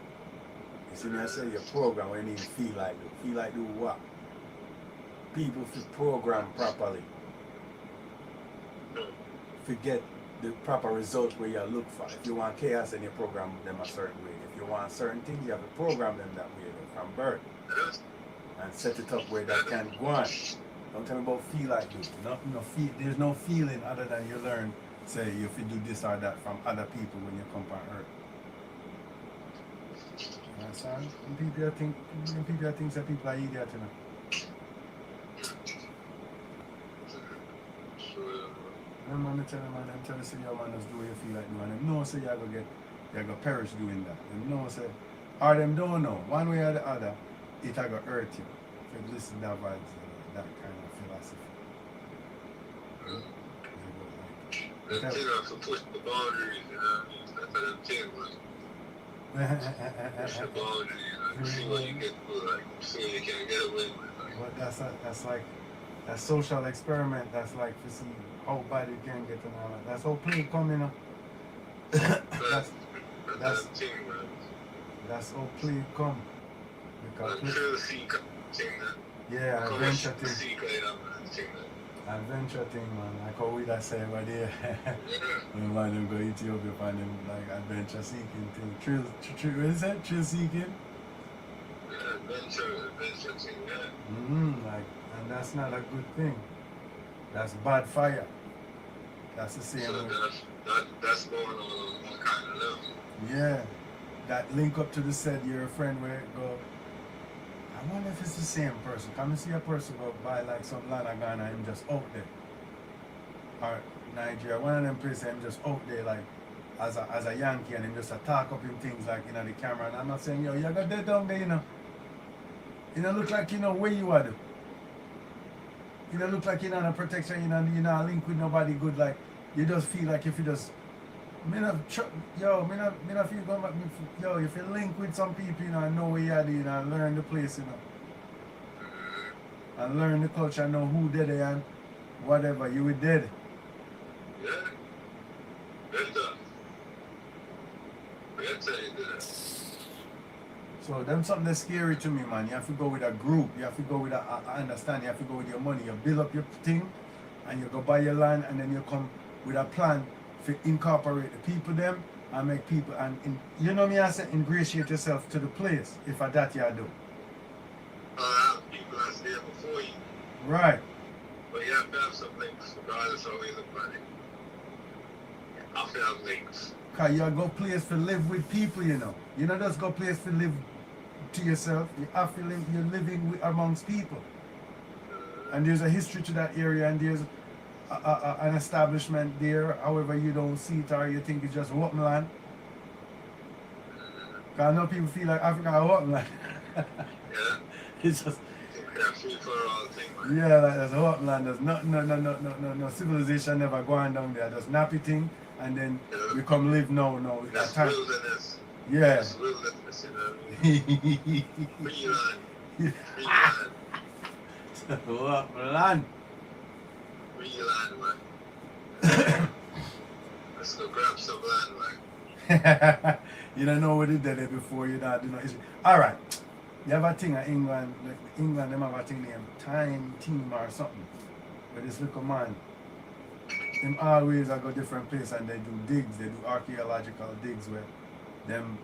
You see me? I say your program when you need to feel like do. Feel like do what? People feel program properly. Forget the proper result where you look for. If you want chaos, then you program them a certain way. If you want certain things, you have to program them that way from birth. And set it up where that can go on. Don't tell me about feel like do. There's no feeling other than you learn, say, if you do this or that from other people when you come on earth. You understand? And people think that people are idiots, you know. And man, tell them, man, I'm telling you, your man, just do what you feel like doing. And them know, say, you're going to perish doing that. Them know, say, or them don't know, one way or the other, it going to hurt you. If you listen to that vibes, that kind of philosophy. Them things have to push the boundaries, you know what I mean? That's how them things, push the boundaries, like, see what you can do, like, see what you can get away with. Like. But that's social experiment. That's like to see how bad it can get and all that. That's how play come, you know. that's how play come. Because yeah, adventure thing. Adventure thing, man. Like how we that say over there. When man them go Ethiopia and them like adventure seeking thing. What is that? Thrill seeking? Yeah, adventure thing, yeah. Like, and that's not a good thing. That's bad fire. That's the same so way. That's going on one kind of level. Yeah. That link up to the said you're a friend where it go. I wonder if it's the same person. Come and see a person go buy like some land of Ghana and him just out there. Or Nigeria, one of them places him just out there like as a Yankee and him just talk up him things like you know the camera and I'm not saying yo, you got dead down there, you know. You know look like you know where you are though. You know look like you know no protection, you know link with nobody good like you just feel like if you just me not feel going back. If you link with some people, you know, and know where you are, you know, and learn the place, you know, and learn the culture, know who did it and whatever you were dead. Yeah, better. So them something that's scary to me, man. You have to go with a group. You have to go with a understand. You have to go with your money. You build up your thing, and you go buy your land, and then you come with a plan. Incorporate the people them and make people and you know me I say ingratiate yourself to the place if I that you do. People that's there before you. Right. But you have to have some links regardless of where the money. You have to have links. Cause you go place to live with people, you know. You don't just go place to live to yourself. You have to live you're living with, amongst people. And there's a history to that area and there's an establishment there, however you don't see it or you think it's just open land. Because I know people feel like Africa is open land. Yeah. It's just thing, yeah, like there's open land, there's no civilization never going down there, there's nappy thing and then we come live now. That's wilderness. Yeah. That's wilderness, you know what I mean? Free land. Free land. Open land. Free land, man. Let's go grab some land, man. You don't know what they did it before you don't do no history. Alright. You have a thing in England, like England them have a thing named Time Team or something. Where this little man, them always go different place and they do digs, they do archaeological digs where them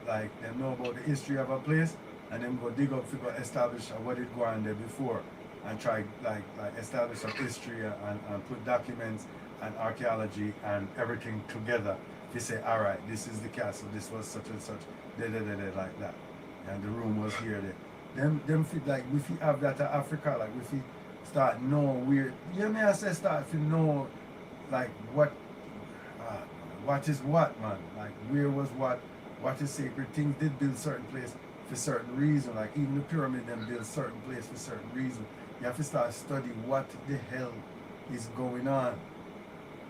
know about the history of a place and them go dig up to go establish what it go on there before. And try like establish some history and put documents and archaeology and everything together. They say, all right, this is the castle, this was such and such, like that, and the room was here. Them fit like if you have that in Africa, like if you start know where you may say start to know like what is what, man, like where was what is sacred. Things did build certain place for certain reason, like even the pyramid them build certain place for certain reason. You have to start studying what the hell is going on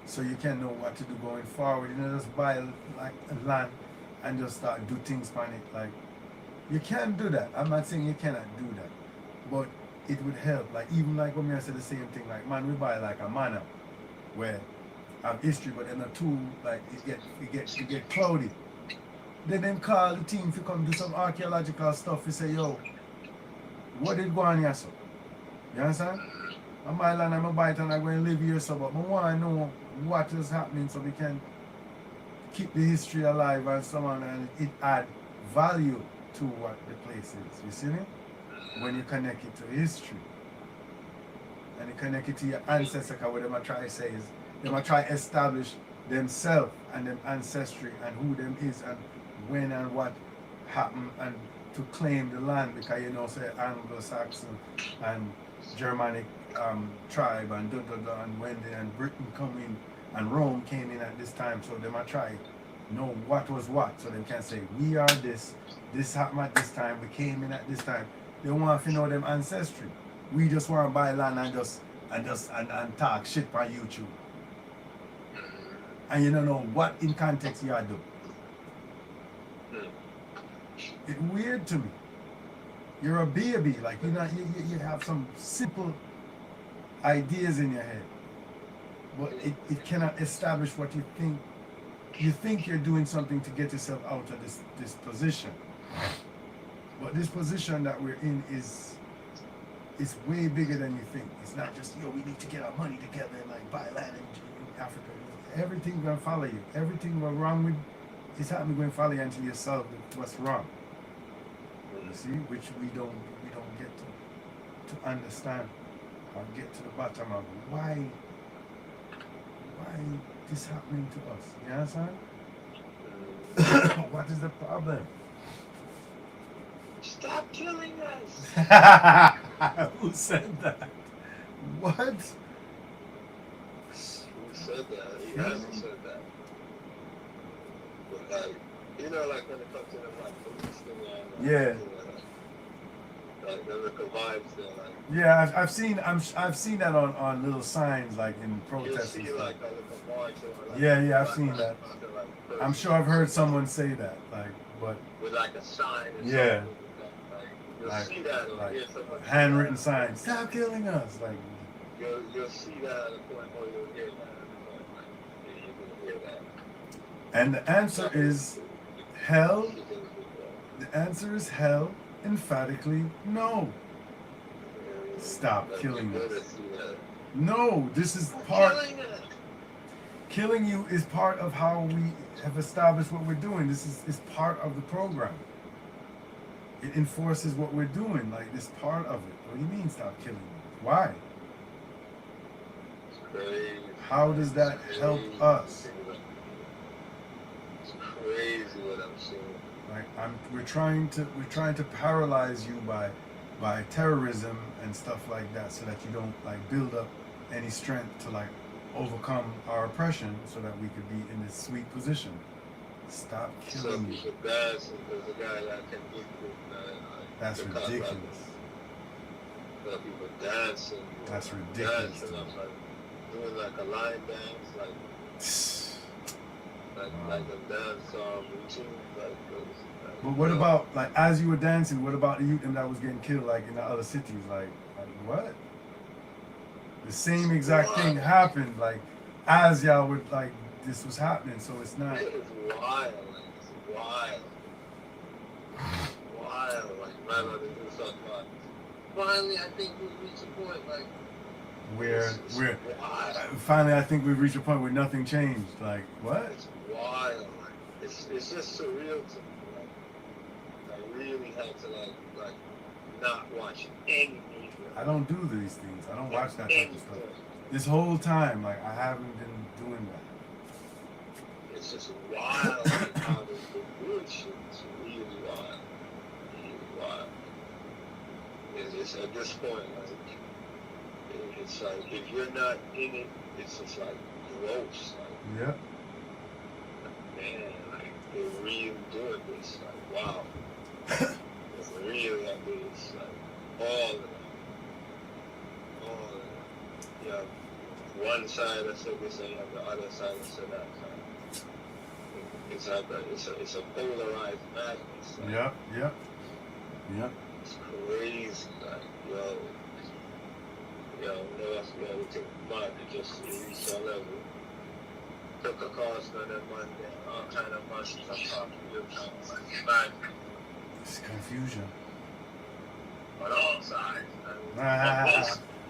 so you can know what to do going forward. You know, just buy like a land and just start do things on it like You can do that. I'm not saying you cannot do that, but it would help. Like even like when I said the same thing. Like man, we buy like a manor where have history, but then the two like it get cloudy. Then them call the team to come do some archaeological stuff. We say, yo, what did go on here, so? You understand? On my land, I'm a bite and I'm going to live here, so but I want to know what is happening so we can keep the history alive and so on, and it add value to what the place is. You see me? When you connect it to history and you connect it to your ancestors, because what them try to say is them try to establish themselves and them ancestry and who them is and when and what happened and to claim the land, because you know say Anglo-Saxon and Germanic tribe and and when they and Britain come in and Rome came in at this time, so they might try know what was what, so they can say we are this happened at this time, we came in at this time. They want to know them ancestry. We just want to buy land and talk shit on YouTube, and you don't know what in context you are doing. It's weird to me. You're a baby, like you have some simple ideas in your head, but it cannot establish what you think. You think you're doing something to get yourself out of this position, but this position that we're in is way bigger than you think. It's not just we need to get our money together and like buy land in Africa. Everything gonna follow you. Everything what's wrong with it's happening going to follow you until you solve what's wrong. You see, which we don't get to understand or get to the bottom of why this happening to us. You understand? What is the problem? Stop killing us. Who said that? What? Who said that? He hasn't said that. But like, you know, like when it comes to the like police thing, yeah. Like the vibes there, like. Yeah, I've seen that on little signs like in protests. You'll see like a little march or like. Yeah, I've seen that. Like, I'm sure I've heard someone say that, like, but. With like a sign. Yeah. You'll see that or hear someone. Handwritten signs. Stop killing us, like. You'll see that at a point, or you'll hear that at a point, like you will hear that. And the answer is hell. The answer is hell. Emphatically, no. Stop killing us. No, this is part. Killing you is part of how we have established what we're doing. This is part of the program. It enforces what we're doing. Like this part of it. What do you mean stop killing me? Why? How does that help us? It's crazy what I'm seeing. Like we're trying to paralyze you by terrorism and stuff like that, so that you don't like build up any strength to like overcome our oppression, so that we could be in this sweet position. Stop killing me. There's a guy that can do it. That's ridiculous. People dancing. That's ridiculous. Dancing, like doing like a line dance, like a dance routine, like. But what about like as you were dancing? What about the youth that was getting killed like in the other cities? Like what? The same exact thing happened like as y'all were like this was happening. So it's not. It is wild. Like, it's wild. Wild. Like man, I didn't do something like. Finally, I think we reached a point like. Where finally I think we've reached a point where nothing changed. Like what? It's wild. Like, it's just surreal to me. Like, I really had to like not watch any media. I don't do these things. I don't watch that type of stuff. This whole time, like I haven't been doing that. It's just wild. Like, how the weird shit is really wild. Really wild. It's at this point like. It's like if you're not in it, it's just like gross. Like, yeah. Man, like they're really doing this. Like wow, they're really at this. Like all of them, all of them. You have one side that said this, and you have the other side that said that. It's like it's a polarized madness. Like, yeah. Yeah. It's crazy. Like, never forget we took the market just to reach our level. Took a course on them and all kind of machines and talk to them like It's confusion. on all sides.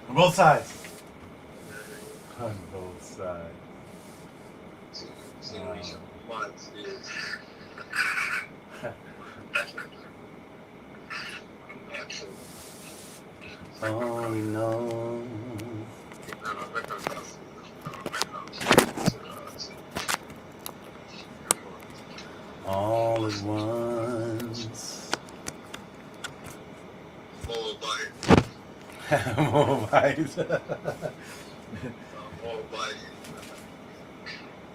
On both sides. On both sides. To reach months is actually. Oh no. All at once. Moabite.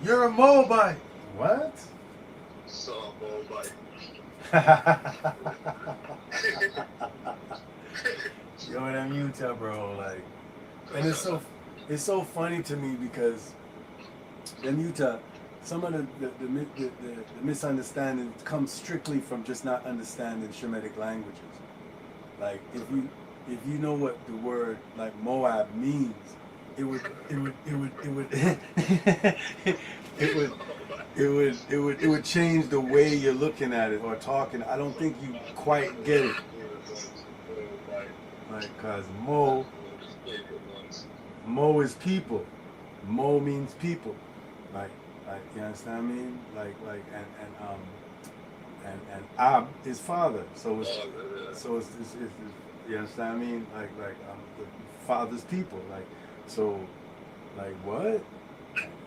You're a Moabite. What? So Moabite. Yo, them Utah, bro, like, and it's so funny to me because them Utah, some of the misunderstanding comes strictly from just not understanding Shemitic languages. Like, if you know what the word like Moab means, it would it would change the way you're looking at it or talking. I don't think you quite get it. Like, cause Mo is people. Mo means people. Like you understand what I mean? Like and Ab is father. So it's you understand what I mean? Like the father's people. Like so like what?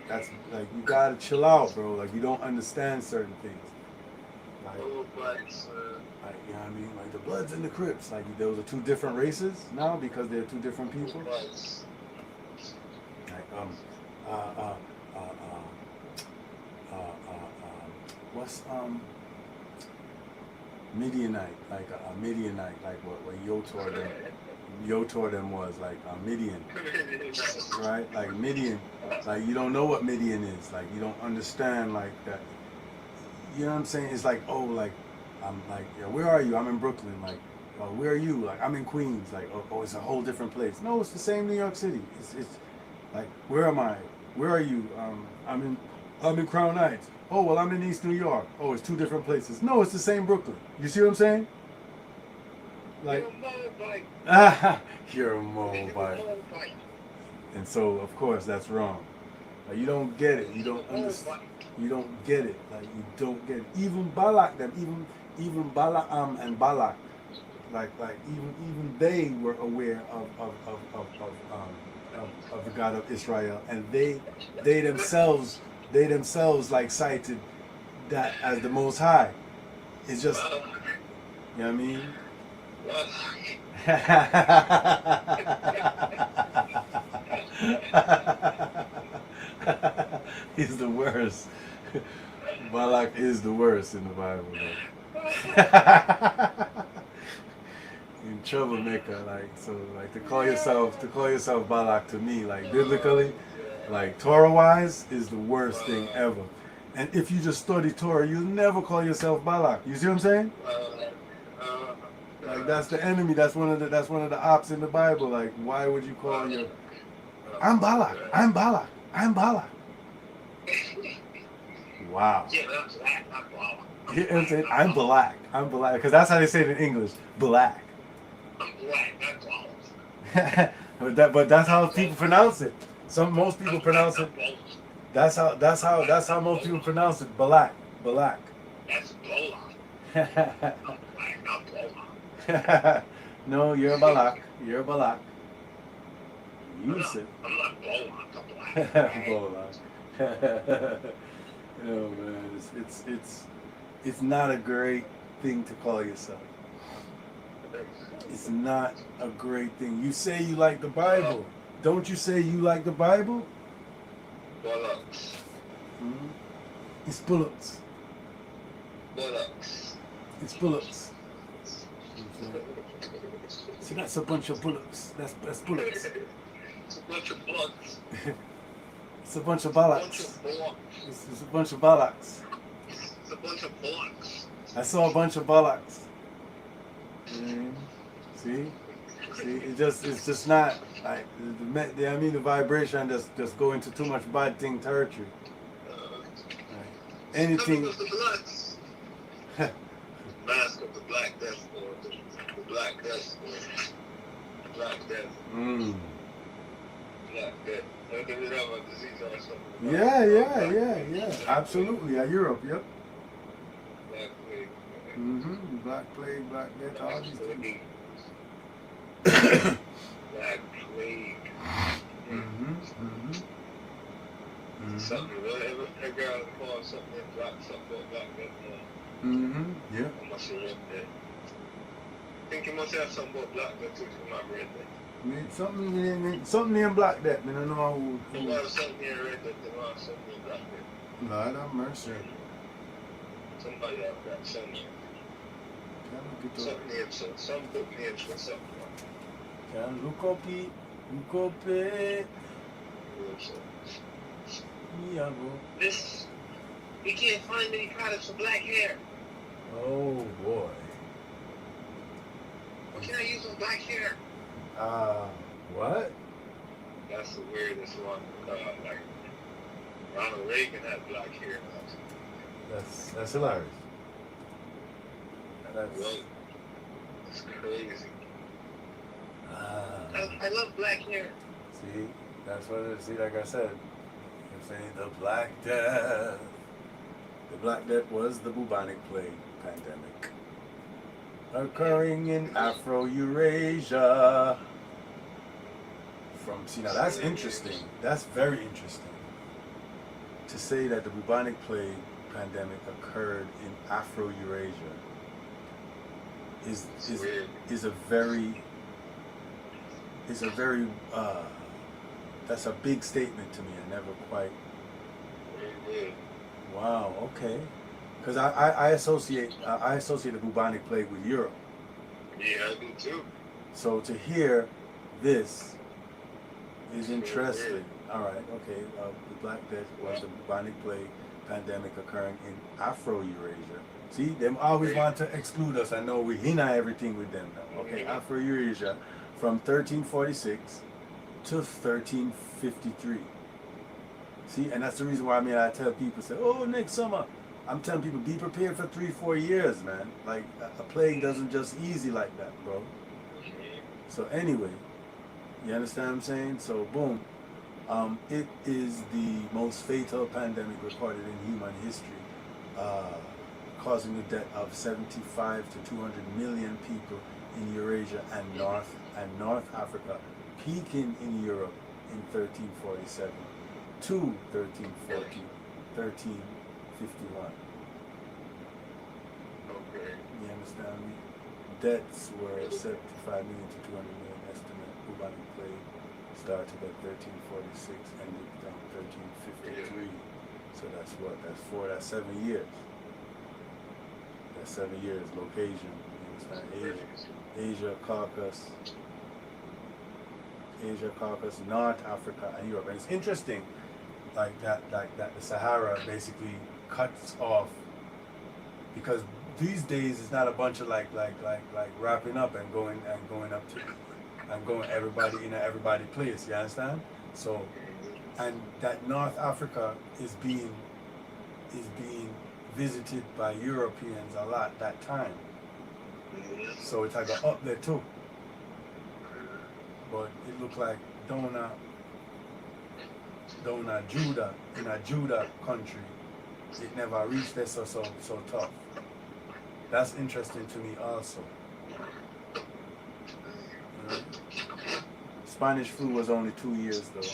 That's like you gotta chill out, bro. Like you don't understand certain things. Like you know what I mean? Like the Bloods and the Crips. Like those are two different races now because they're two different people. Like what's Midianite? Like a Midianite, like what Yotor them was like a Midian, right? Like Midian, like you don't know what Midian is. Like you don't understand like that. You know what I'm saying? It's like, oh, like I'm like, yeah, where are you? I'm in Brooklyn. Like, oh, where are you? Like I'm in Queens. Like, oh, it's a whole different place. No, it's the same New York City. It's like, where am I? Where are you? I'm in Crown Heights. Oh, well, I'm in East New York. Oh, it's two different places. No, it's the same Brooklyn. You see what I'm saying? Like, you're a Moabite. And so, of course, that's wrong. Like, you don't get it. You don't understand. You don't get it. Like, you don't get it. Even Balak, even Balaam and Balak, like even they were aware of the God of Israel, and they themselves like cited that as the Most High. It's just, you know what I mean? He's the worst. Balak is the worst in the Bible. In troublemaker, like so, like to call yourself Balak to me, like biblically, like Torah wise, is the worst thing ever. And if you just study Torah, you'll never call yourself Balak. You see what I'm saying? Like that's the enemy. That's one of the ops in the Bible. Like, why would you call your I'm Balak. I'm Balak. I'm Balak. Wow. I'm Balak. I'm Balak. Because that's how they say it in English. Balak. but that's how people pronounce it. Most people pronounce it. That's how most people pronounce it. Balak. Balak. That's Balak. No, you're a Balak. You're a Balak. You said. I'm not Balak. Balak. Oh man, it's not a great thing to call yourself. It's not a great thing. You say you like the Bible. Don't you say you like the Bible? Bullocks. Mm-hmm. It's bullocks. Bullocks. It's bullocks. So that's a bunch of bullocks. That's bullocks. It's a bunch of bullocks. It's a bunch of ballocks. It's a bunch of ballocks. It's a bunch of bullocks. I saw a bunch of ballocks. Mm. See, it's just not like the vibration just go into too much bad thing to hurt you. Right. Anything. Was the blacks. Mask of the Black Death, or the Black Death, or Black Death. Mm. Black Death. They did have a disease or something. Yeah. Absolutely. Yeah, Europe. Yep. Black Plague. Mm-hmm. Black Plague, Black Death, all these things. Black Plague. Mm-hmm. Something, that girl called something Black Death. Mm-hmm. Yeah. I must have read that. I think you must have something about Black Death too, if I'm not read that. Something named Black Death. I don't know who. There was something near Red Death, there was something near Black Death. Lord have mercy. Somebody have that, something. Something names, some book names for something. Can look up it. This, we can't find many products for black hair. Oh boy. What can I use on black hair? What? That's the weirdest one. Like, Ronald Reagan had black hair. That's hilarious. That's crazy. I love black hair. See, that's what it is. See, like I said, I'm saying the Black Death. The Black Death was the bubonic plague pandemic occurring in Afro-Eurasia. Now that's interesting. That's very interesting. To say that the bubonic plague pandemic occurred in Afro-Eurasia is a very that's a big statement to me. I never quite. Wow. Okay. Because I associate the bubonic plague with Europe. Yeah, I do too. So to hear this is interesting. All right. Okay. The Black Death was the bubonic plague pandemic occurring in Afro-Eurasia. See, them always want to exclude us. I know we hina everything with them now. Okay, Afro-Eurasia from 1346 to 1353. See, and that's the reason why I tell people, say, oh, next summer. I'm telling people, be prepared for 3-4 years, man. Like, a plague doesn't just easy like that, bro. So anyway, you understand what I'm saying? So, boom. It is the most fatal pandemic recorded in human history, causing the death of 75 to 200 million people in Eurasia and North Africa, peaking in Europe in 1347 to 1351. Okay. You understand me? Deaths were 75 million to 200 million estimate. Bubonic plague started at 1346, ended down 1353. So that's what? That's 7 years. That's 7 years. Location. You understand? Asia, Caucasus, North Africa, and Europe. And it's interesting, like that the Sahara basically cuts off, because these days it's not a bunch of like wrapping up and going up to and going everybody place. You understand? So, and that North Africa is being visited by Europeans a lot that time. So it's like up there too. But it looked like Dona Judah, in a Judah country, it never reached there so tough. That's interesting to me also. Spanish flu was only 2 years though.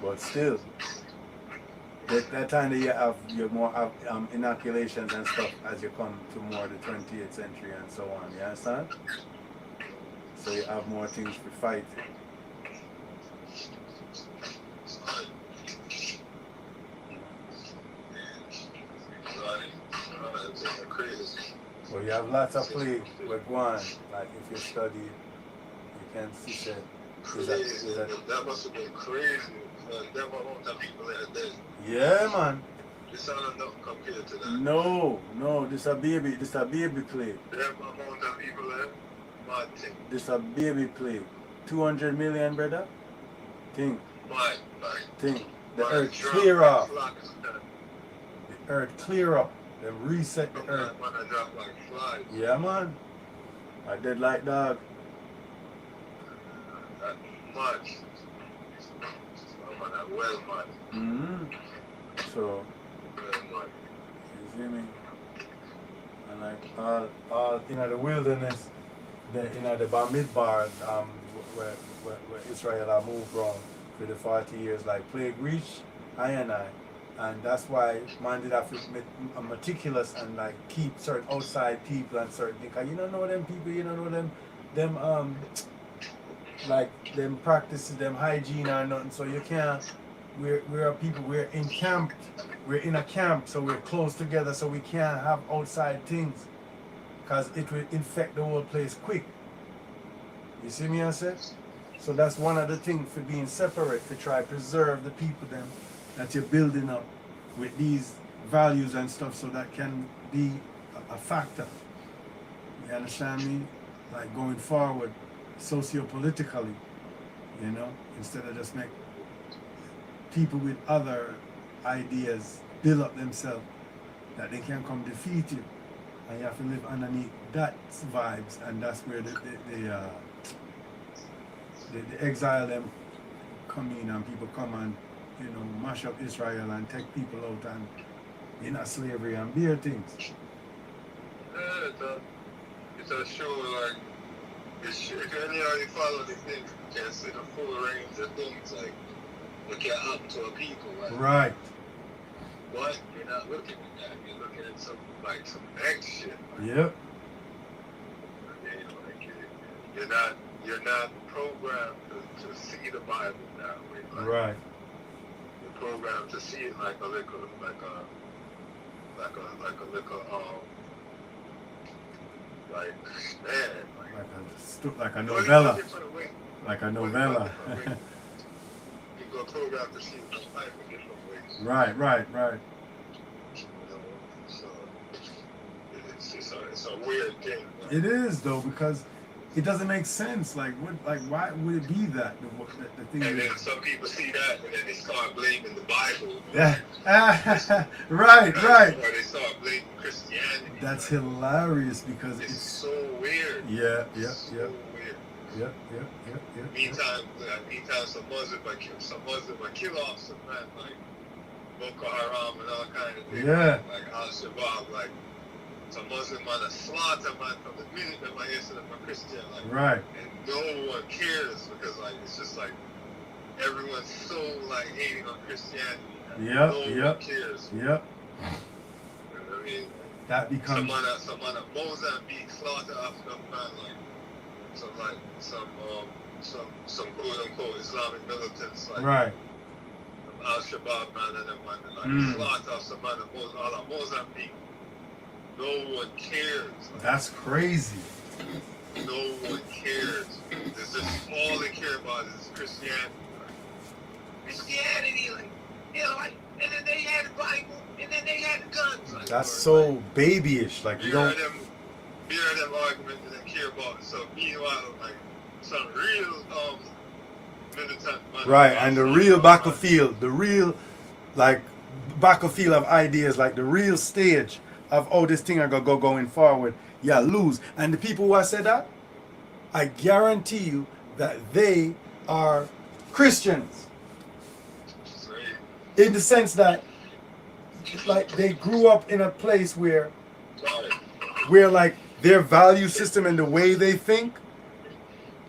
But still, that time that you have more inoculations and stuff as you come to more the 20th century and so on. You understand? So you have more things to fight. Well, you have lots of plague with one. Like if you study, you can see that. That must have been crazy. That was a lot of people in a day. Yeah, man. This ain't nothing compared to that. No, this a baby play. There amount of people there, mad thing. This a baby play. 200 million, brother. Think. Mad. Think. The Man, earth drop clear like off. flies. The earth clear up. Then reset the earth. Man, I drop like flies. Yeah, man. I did like dog. That much. Man, that well mad. Mm-hmm. So, Well mad. you see me? And like all in the wilderness, in the Bamidbar, where Israel are moved around for the 40 years, like plague reach, I. And that's why man did have to be meticulous and like keep certain outside people and certain things. 'Cause you don't know them people, you don't know them like them practices, them hygiene or nothing. So you can't. We're people. We're in camp. We're in a camp, so we're close together. So we can't have outside things, cause it will infect the whole place quick. You see me, I said. So that's one of the things for being separate, to try preserve the people them that you're building up with these values and stuff, so that can be a factor. You understand me? Like going forward, socio-politically, you know, instead of just make people with other ideas build up themselves, that they can come defeat you, and you have to live underneath that vibes, and that's where the exile them come in, and people come and, you know, mash up Israel and take people out and in a slavery and bear things. Yeah, it's a show like, if anyhow you follow the things, you can see the full range of things like what can happen to a people. Right. But you're not looking at that. You're looking at some next shit. Yep. You're not programmed to see the Bible that way. Like, Right. You're programmed to see it like a little Like a novella. Like a novella. People are programmed to see the Bible in different ways. Right. You know, so it's a weird thing. Right? It is though, because it doesn't make sense. Like why would it be that the thing? And then some people see that, and then they start blaming the Bible. Yeah. Right. Or they start blaming Christianity. That's hilarious, because it's so weird. Yeah. So weird. Yep. Meantime, some Muslim might kill off some man like Boko Haram and all kind of things. Yeah. Like Al Shabaab, like some Muslim man slaughter man from the minute that my Islam a Christian, like, Right. and no one cares, because like it's just like everyone's so like hating on Christianity. Yep. No one cares. Yep. You know what I mean? That becomes someone at Mozambique slaughter after man like some quote unquote Islamic militants like right. Al Shabaab man and them like slaughter some man at Mozambique. No one cares. Like, That's crazy. no one cares. It's just all they care about is Christianity. Christianity, like, you know, like, and then they had the Bible, and then they had the guns. Like, That's so babyish. Like, you don't. Hear them arguments and then care about it. So meanwhile, like some real militant money. Right, and the real battlefield, battlefield of ideas, like the real stage of this thing are gonna go going forward, lose. And the people who have said that, I guarantee you that they are Christians. In the sense that, like, they grew up in a place where like their value system and the way they think,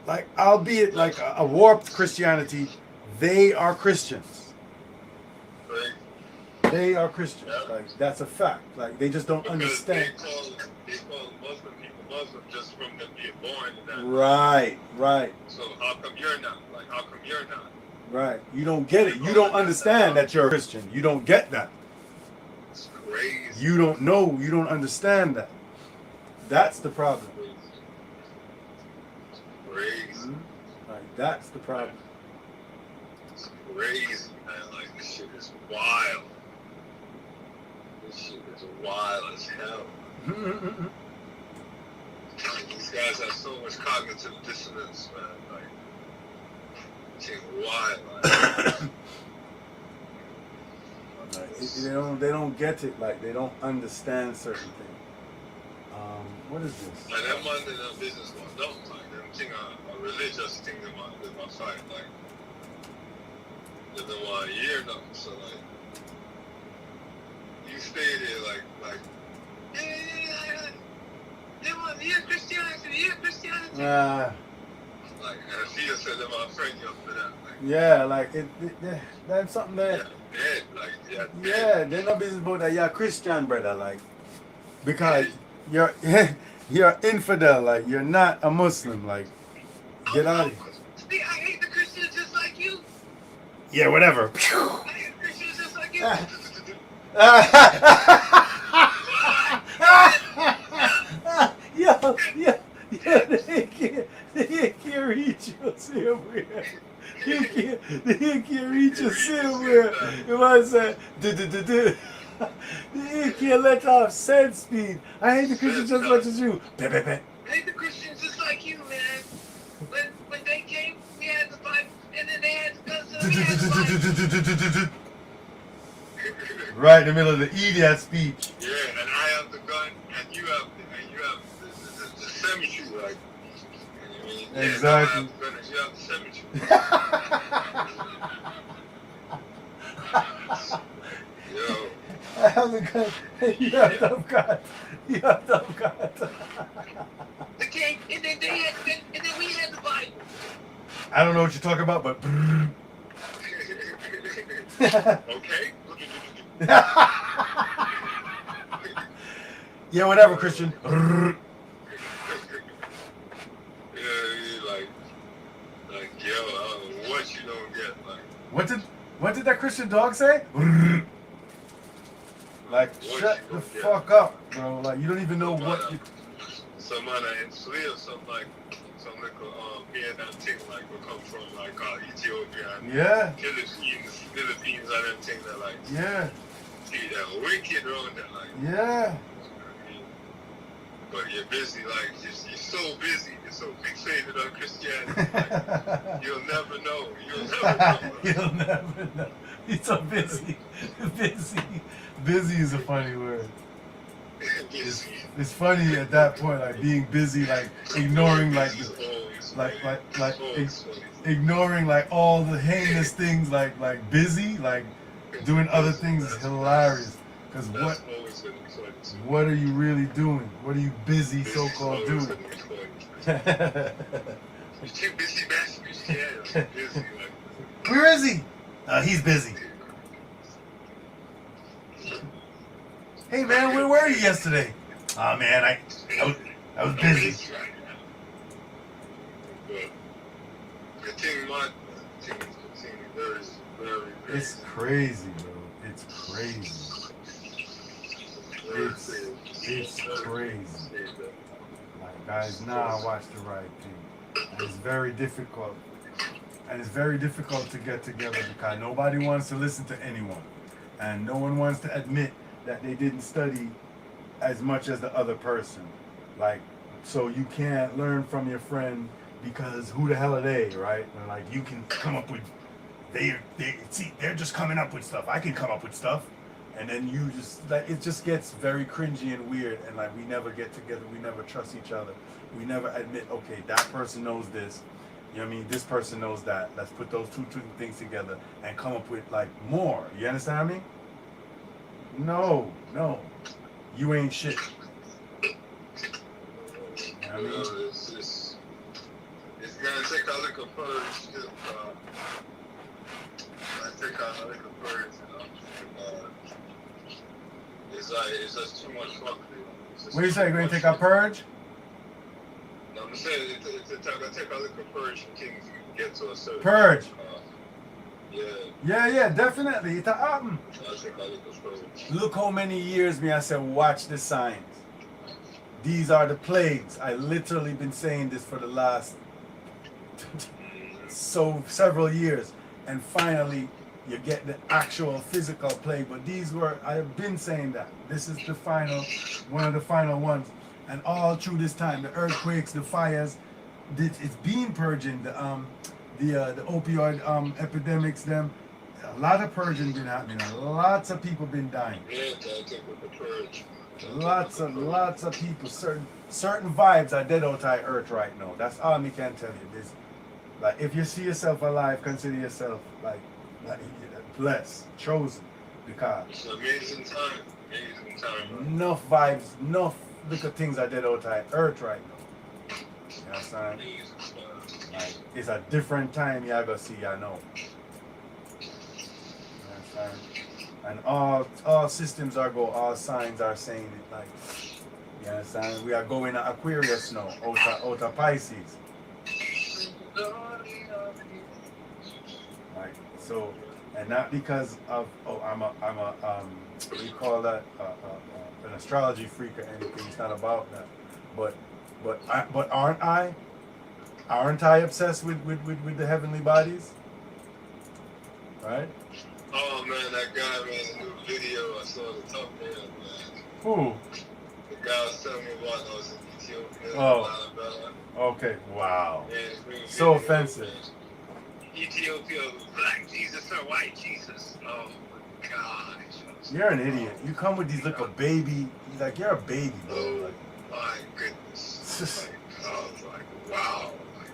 like, albeit like a warped Christianity, they are Christians. They are Christians. Like, that's a fact. Like, they just don't understand. They call Muslim people Muslim just from them being born in that. Right. So how come you're not? Like, how come you're not? Right. You don't get it. You don't understand that you're a Christian. You don't get that. It's crazy. You don't know. You don't understand that. That's the problem. It's crazy. Like, that's the problem. It's crazy, man. Like, this shit is wild. shit is wild as hell. These guys have so much cognitive dissonance, man. Like, shit wild. Like, they don't get it. Like, they don't understand certain things. What is this? Like, that man in a business one, no, like, them thing a religious thing in my fight, like, they don't want to hear nothing, so, like, you stay there, like, yeah, they want to hear Christianity, like, and I see you said they want to friend you up for that, like, Yeah, like, that's something that, dead, like, yeah, they're not business about that. You're a Christian, brother, like, because you're you're infidel, like, you're not a Muslim, like, get out of here. See, I hate the Christians just like you. Yeah, whatever. I hate the Christians just like you. They can't reach you somewhere. They can't reach you somewhere. You want to say, they can't let off sense speed. I hate the Christians just as much as you. I hate the Christians just like you, man. When they came, we had the Bible, and then they had the guns, and we had the Bible. Right in the middle of the idiot speech. Yeah, and I have the gun, and you have the cemetery, like. Yeah, Exactly. You have the cemetery. Yo. I have the gun. You have the gun. You have the gun. Okay, and then we had the Bible. I don't know what you're talking about, but. Okay. Yeah, whatever, Christian. Like, yo, I don't know what you don't get. Like, What did that Christian dog say? Like, what shut you the don't get. fuck up, bro. Like, you don't even know what you. Some other enslaved, some Vietnam thing, like, we come from, like, Ethiopia and Yeah. Philippines and them thing that, like, Yeah. see that wicked around there, like, Yeah. but you're busy, like, you're so busy, you're so fixated on Christianity, like, you'll never know, You'll never know. He's so busy. Busy is a funny word. Busy. It's funny at that point, like being busy, like ignoring, like ignoring like all the heinous things, like busy, like doing other things is hilarious. Because what are you really doing? What are you busy so-called doing? You're too busy, man. Busy, like. Where is he? He's busy. Hey man, where were you yesterday? Oh man, I was busy. It's crazy, bro. It's crazy. It's crazy. Like, guys, now watch the right thing. And it's very difficult. And it's very difficult to get together because nobody wants to listen to anyone. And no one wants to admit that they didn't study as much as the other person. Like, so you can't learn from your friend because who the hell are they, right? And like, you can come up with, they're just coming up with stuff. I can come up with stuff. And then you just, like, it just gets very cringy and weird. And like, we never get together. We never trust each other. We never admit, okay, that person knows this. You know what I mean? This person knows that. Let's put those two things together and come up with like more. You understand me? No. You ain't shit. You know what I mean? It's gonna take a little courage. Take a little courage, it's just too much fuck. What do you say? You're going to take a purge? No, I'm saying it's gonna take a little courage for things to get to a certain purge. Yeah. Yeah, definitely. It happen. Look how many years me I said, watch the signs. These are the plagues. I literally been saying this for the last several years. And finally, you get the actual physical play. But these were, I have been saying that this is the final, one of the final ones, and all through this time, the earthquakes, the fires, it's been purging the opioid epidemics. Them, a lot of purging been happening. Lots of people been dying. Yeah, I take with the purge. Lots of people. Certain vibes are dead out of earth right now. That's all me can tell you. This, like, if you see yourself alive, consider yourself like blessed, chosen, because it's an amazing time. Amazing time. Right? enough vibes, enough little things are dead out of earth right now. You understand? Like, it's a different time you gotta see, I know. You understand? And all systems are go, all signs are saying it. Like, you understand? We are going to Aquarius now, out of Pisces. Like, so, and not because of I'm a what do you call that, an astrology freak or anything. It's not about that. But aren't I obsessed with the heavenly bodies? Right? Oh man, that guy made a new video. I saw the thumbnail, man. Who? The guy was telling me about those in Ethiopia. Oh. Okay. Wow. So offensive. Ethiopia, black Jesus or white Jesus? Oh my God. You're an idiot. You come with these little baby. Like, you're a baby, bro. Oh Like, my goodness. Like, I was like, wow. Like,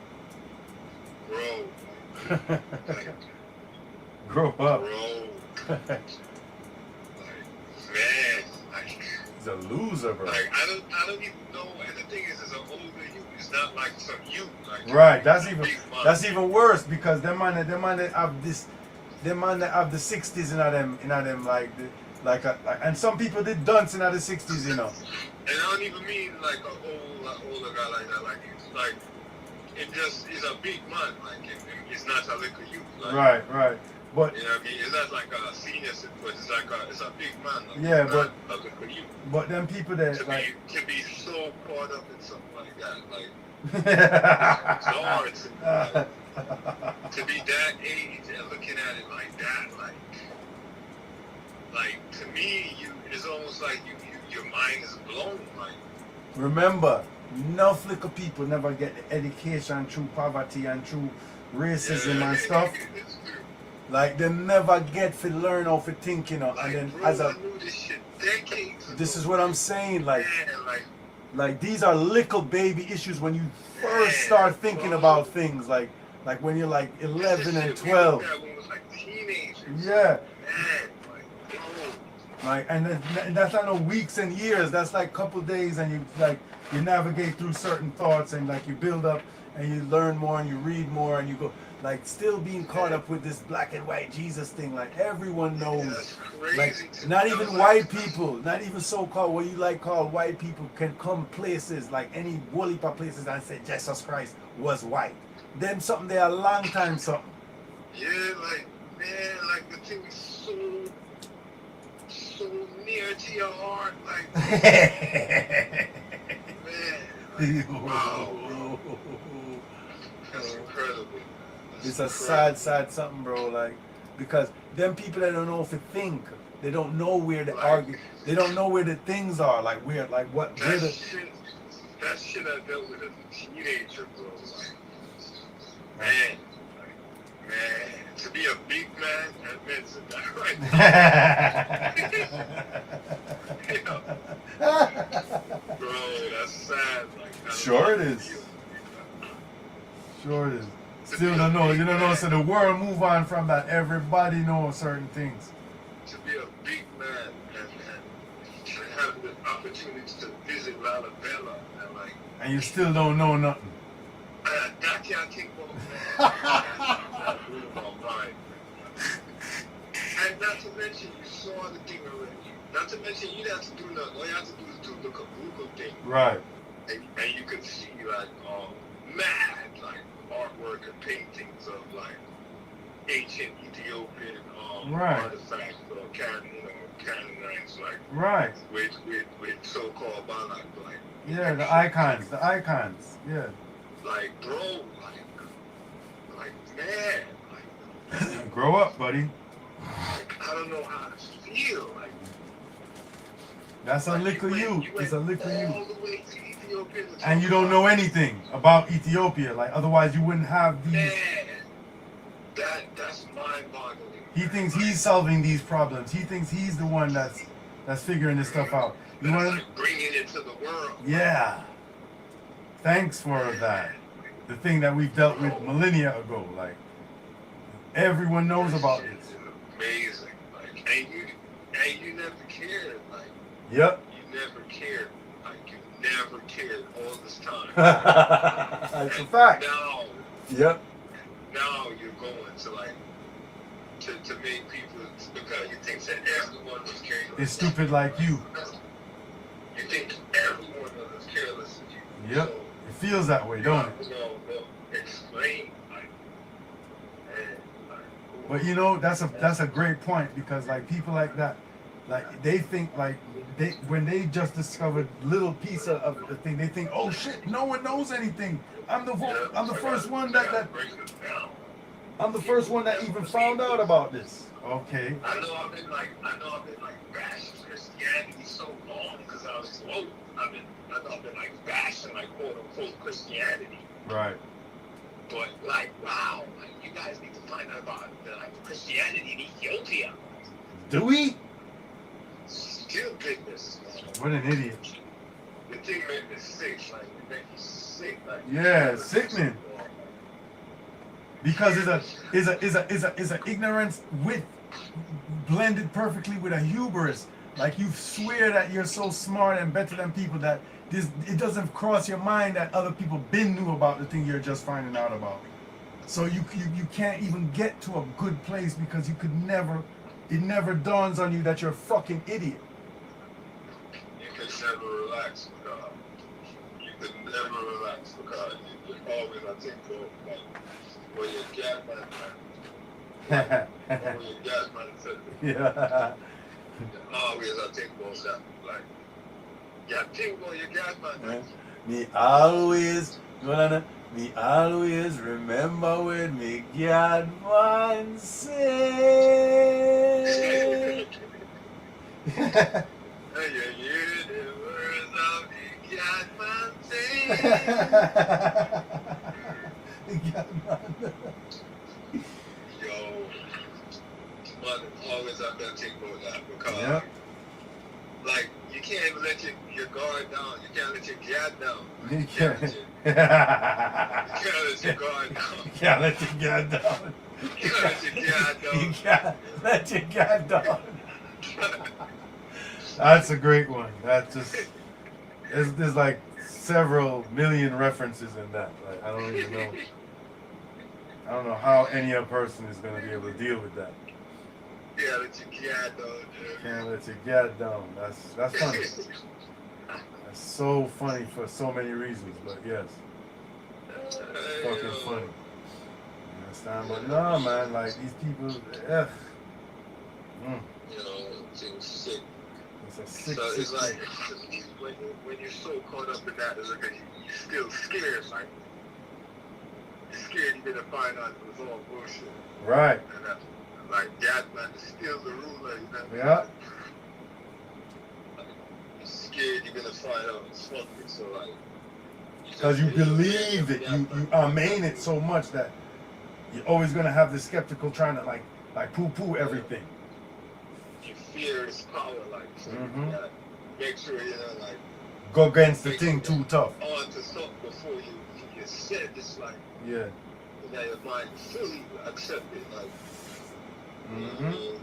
bro. Like, grow up. bro. Like, man. Like, He's a loser, bro. like I don't even know. And the thing is, as an older you, it's not like some youth. Like, Right. That's even worse, because them man that have this, them man that have the 60s in them like and some people did dance in the 60s, you know. And I don't even mean like an older guy like that. Like, it's like, it just is a big man. Like, it's not a little youth. Like, Right. But you know what I mean? It's not like a senior, but it's like it's a big man. Like, yeah, but a little youth. But them people that To like be so caught up in something like that, like it's it's hard to be that age and looking at it like that, like to me, it's almost like your mind is blown. Like, remember, enough little people never get the education through poverty and through racism and stuff. It's true. Like, they never get to learn how to think, you know. Like, And then bro, I knew this shit decades ago. this is what I'm saying, like Man, like these are little baby issues when you first start thinking about things, like when you're like 11 and 12. When we was like teenagers. Yeah. Man, like, bro. Like, and that's not no weeks and years. That's like couple days, and you navigate through certain thoughts, and like you build up and you learn more and you read more and you go, like, still being caught up with this black and white Jesus thing. Like, everyone knows. That's crazy. Like, not even white people, not even so-called what you like called white people can come places, like any whole heap of places, and say Jesus Christ was white. Them something there a long time something. Yeah, like, man, like the thing is so near to your heart, like, man, like, wow, that's incredible. It's a sad something, bro. Like, because them people that don't know if to think, they don't know where to argue, they don't know where the things are, like where, like what. That shit I dealt with as a teenager, bro. Like, man, to be a big man, that meant that right now. You know? Bro, that's sad. Like, Sure it is. Sure it is. Still don't know. You don't know. So the world move on from that. Everybody knows certain things. To be a big man and to have the opportunity to visit Lalabella and like. And you still don't know nothing. That can't think about, man. That blew my mind. And not to mention, you saw the thing already. Not to mention, you didn't have to do nothing. All you have to do is look a Google thing. Right. And you could see like mad like artwork and paintings of like ancient Ethiopian artifacts or Canaanites, like right with so-called Balak, like yeah, the icons, yeah. Like, bro, like man, like grow up, buddy. don't know how to feel. Like, That's a lick of you. It's a lick of you. all the way to Ethiopia to And you don't know anything about Ethiopia. Like, otherwise you wouldn't have these. Man, that's mind-boggling. He thinks he's solving these problems. He thinks he's the one that's figuring this stuff out. You That's want like bringing it to the world. Yeah. Thanks for that. The thing that we've dealt with millennia ago. Like, everyone knows about this. Amazing. Like, and you never cared. Like, Yep. you never cared. Like, you never cared all this time. That's a fact. Now, Yep. now you're going to like to make people, because you think that everyone was careless. It's stupid like you. You think everyone was careless as you. Yep. So, It feels that way, don't it? Well, explain, like, and, like, But you know, that's a great point, because like people like that, like they think like when they just discovered little piece of the thing, they think, oh shit, no one knows anything. I'm the first one that break it down. I'm the first one that even found out about this. Okay. I know I've been like bashing Christianity so long because I was woke. I know I've been like bashing like quote unquote Christianity. Right. But like, wow, like you guys need to find out about like Christianity in Ethiopia. Do we? Stupidness. What an idiot. The thing made me sick. Like it made me sick. Like Yeah, sickening. Because it's a ignorance with blended perfectly with a hubris. Like you swear that you're so smart and better than people that it doesn't cross your mind that other people been knew about the thing you're just finding out about. So you can't even get to a good place because it never dawns on you that you're a fucking idiot. You can never relax because you can never relax because you always I think like when you get man. When you get man said Yeah. always I think about that like yeah think about your gas man. Me always remember when me God man say. And you hear the words of the God man say. Yo, but always have to think about that because like you can't even let your guard down. You can't let your guard down. You can't let your guard down. You can't let your guard down. You can't let your guard down. You can't let your guard down. That's a great one. That just there's like several million references in that. Like I don't even know. I don't know how any other person is gonna be able to deal with that. Yeah, let your guard down, dude. Can't let your guard down. That's funny. That's so funny for so many reasons, but yes. Fucking funny. You understand? But no man, like these people ugh. You know, it's sick. It's a sick, So it's sick like thing. when you're so caught up in that, it's like you're still scared, like you're scared you're gonna find out it was all bullshit. Right. And that's, like that man is still the ruler, you know. Yeah. You're scared you're gonna find out it's something, so like Because you believe it, you amen it so much that you're always gonna have the skeptical trying to like poo-poo everything. You fear its power, like so you gotta make sure you know like Go against the thing too tough. on to something before you said it's like Yeah. that your mind fully accept it, like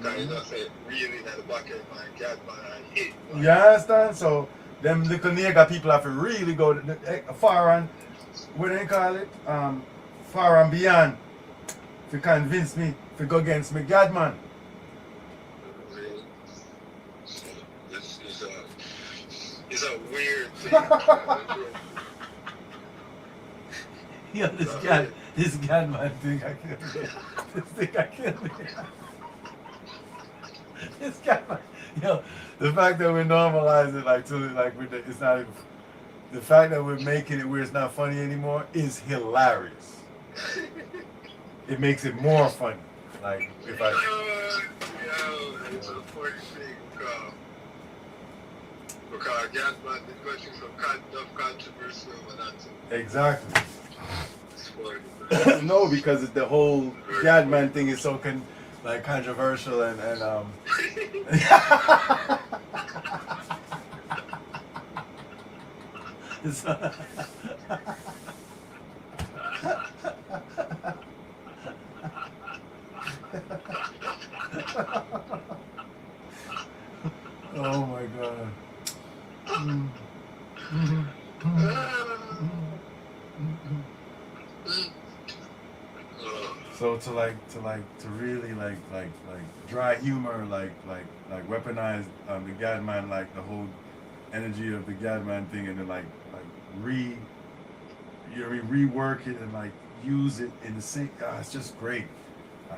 kind of say really that the back of your mind got my hit. Like, You understand? So them little nigga people have to really go far and what do they call it? Far and beyond to convince me to go against me God man. It's a weird thing. Yo, this God man think I killed me. This thing I killed me. This guy, yo, the fact that we're normalizing it's not even, the fact that we're making it where it's not funny anymore is hilarious. It makes it more funny. Like if I Yo, it's a funny thing because Gatman did go through some kind of controversy over that too. Exactly. It's funny. No, because the whole Gadman thing is so controversial and it's, oh my god. Mm. Mhm. So to really dry humor weaponize the Gadman, like the whole energy of the Gadman thing, and then re you know what I mean, rework it and use it in the same. It's just great.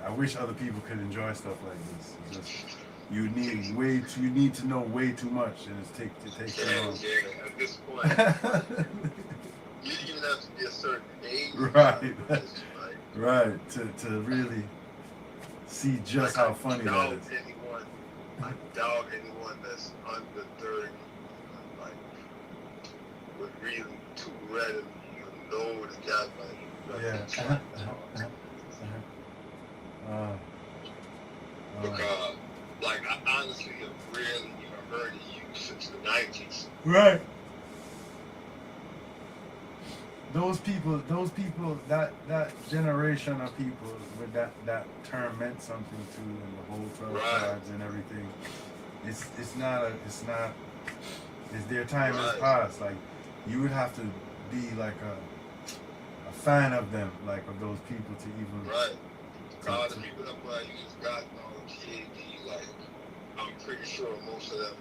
I wish other people could enjoy stuff like this. It's just you need to know way too much, and it takes too long. Yeah, at this point, you even have to be a certain age. Right. Right. To really see just how funny that is. I doubt anyone that's under 30 would really too ready to know the guy Yeah. Because I honestly have rarely even heard of you since the 90s. Right. Those people, that generation of people with that term meant something to, and the whole 12 tribes and everything. It's their time has passed. Like, you would have to be like a fan of them, like of those people to even. Right. All the people that play use God on GAD, like, I'm pretty sure most of them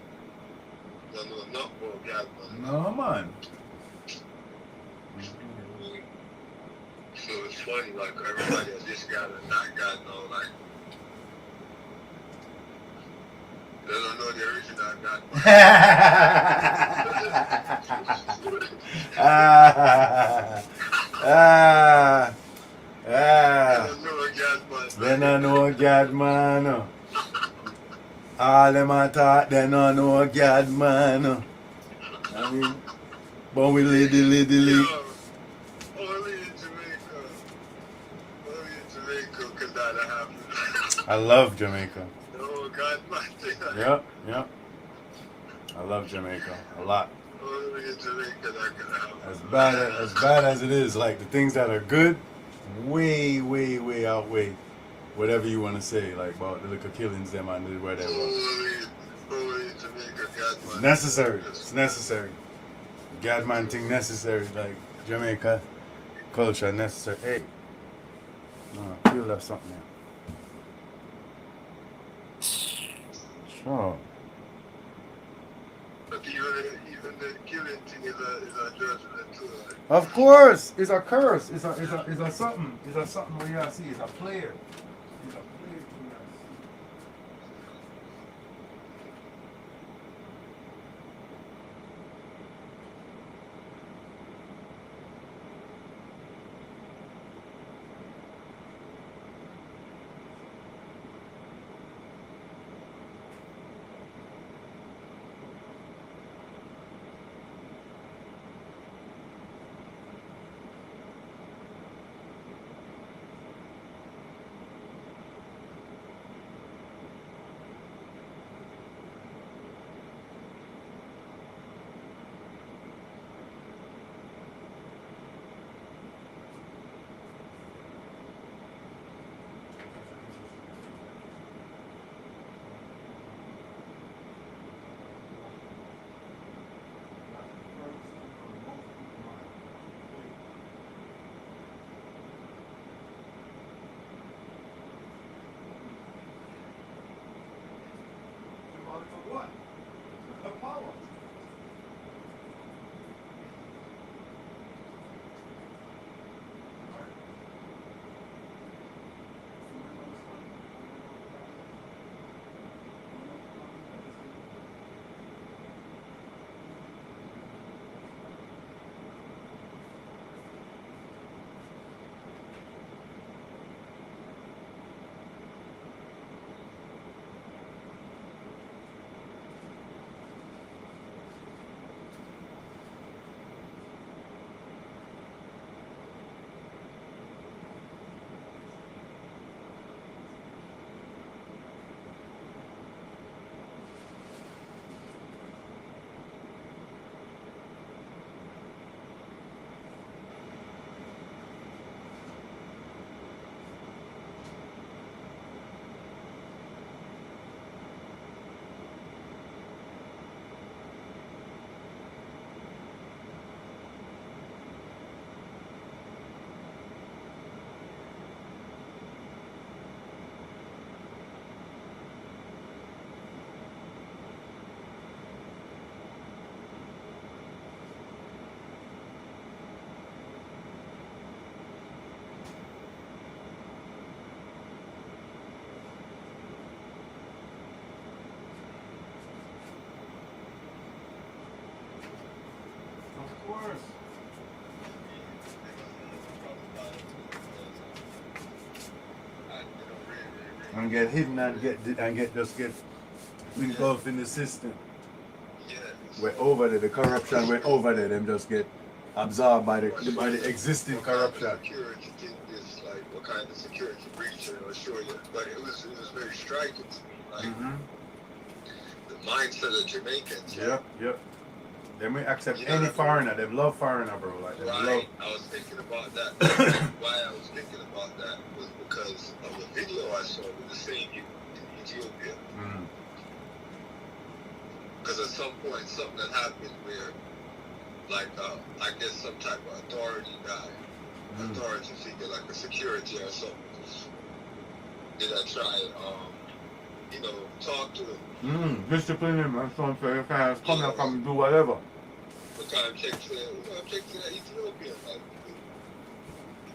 don't know enough about God. No, man. So it's funny, like, everybody that just got and not got no, like, they don't know the original God. They don't know God, man. All them a talk, they don't know God, man. I mean, but we Only in Jamaica could that happen. I love Jamaica. Oh, God, my thing. Yep. I love Jamaica a lot. Only in Jamaica that could happen. As bad as it is, like the things that are good, way outweigh whatever you want to say, like about the little killings them and whatever. Only in Jamaica, God, it's necessary. It's necessary. Gadman thing necessary, like Jamaica culture necessary. Hey, no, I feel left something there. Sure. But even the killing thing is a judgment too. Right? Of course, it's a curse. It's a something. It's a something where you see. It's a player. It's a player. What? Apollo. and get hidden and get engulfed in the system. Yes. We're over there. The corruption went over there. Them just get absorbed by the existing What corruption. kind of security thing is like? What kind of security breach? I'll show you. But it was very striking to me. Like the mindset of Jamaicans. Yep. Then we accept You know any what I mean? foreigner. They love foreigner, bro. Like they love. Right. I was thinking about that. Why I was thinking about that was because of a video I saw with the same in Ethiopia. Because at some point something had happened where, like, I guess some type of authority guy, authority figure, like a security or something, did I try, talk to him. Discipline him and something. You can't come here and do whatever. But kind of check to that Ethiopian, like,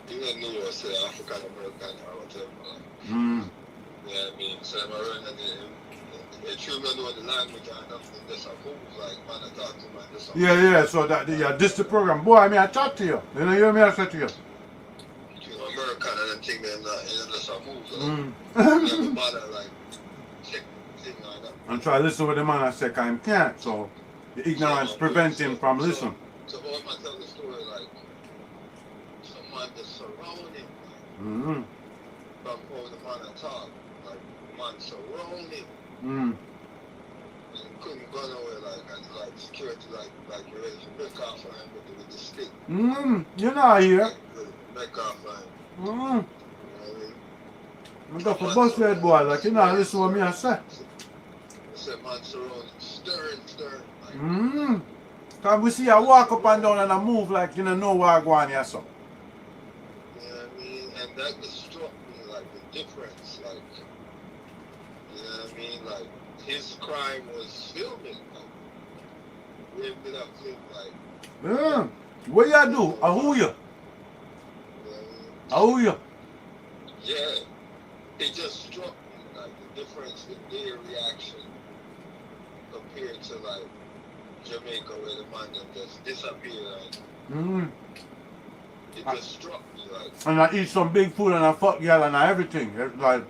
you don't know us, African American or whatever. Like, you know what I mean? So I'm running the children know the language and nothing, just a move, like, man, I talk to man, just a Yeah. So that this the program, boy. I mean, I talk to you. You know, you hear me? I say to you. you know, American and them thing, then just a move, like, never bother, like, check thing like that. And try to listen with the man I say, cause him can't. So the ignorance prevents him from listening. So all my tell the story, like, someone just surrounding, like, from all the man I talk, like, man surrounding. And couldn't go nowhere, like security, like you're ready to break off of him with the stick. You're not here. Break off of him. You know what I mean? I'm got for bust head boy, like you know, listen what me I say. I said, man, surrounding, stern, like. Cause we see I walk up and down and I move like you know where I go on here, so. You know what I mean? And that just struck me, like, the difference, like, you know what I mean? Like, his crime was filming, like, ripped it up, like. What y'all do? I who you? I who you? Yeah. It just struck me, like, the difference in their reaction compared to, like, Jamaica, where the man them just disappeared. It just struck me, like. And I eat some big food and I fuck y'all and I everything. It's like,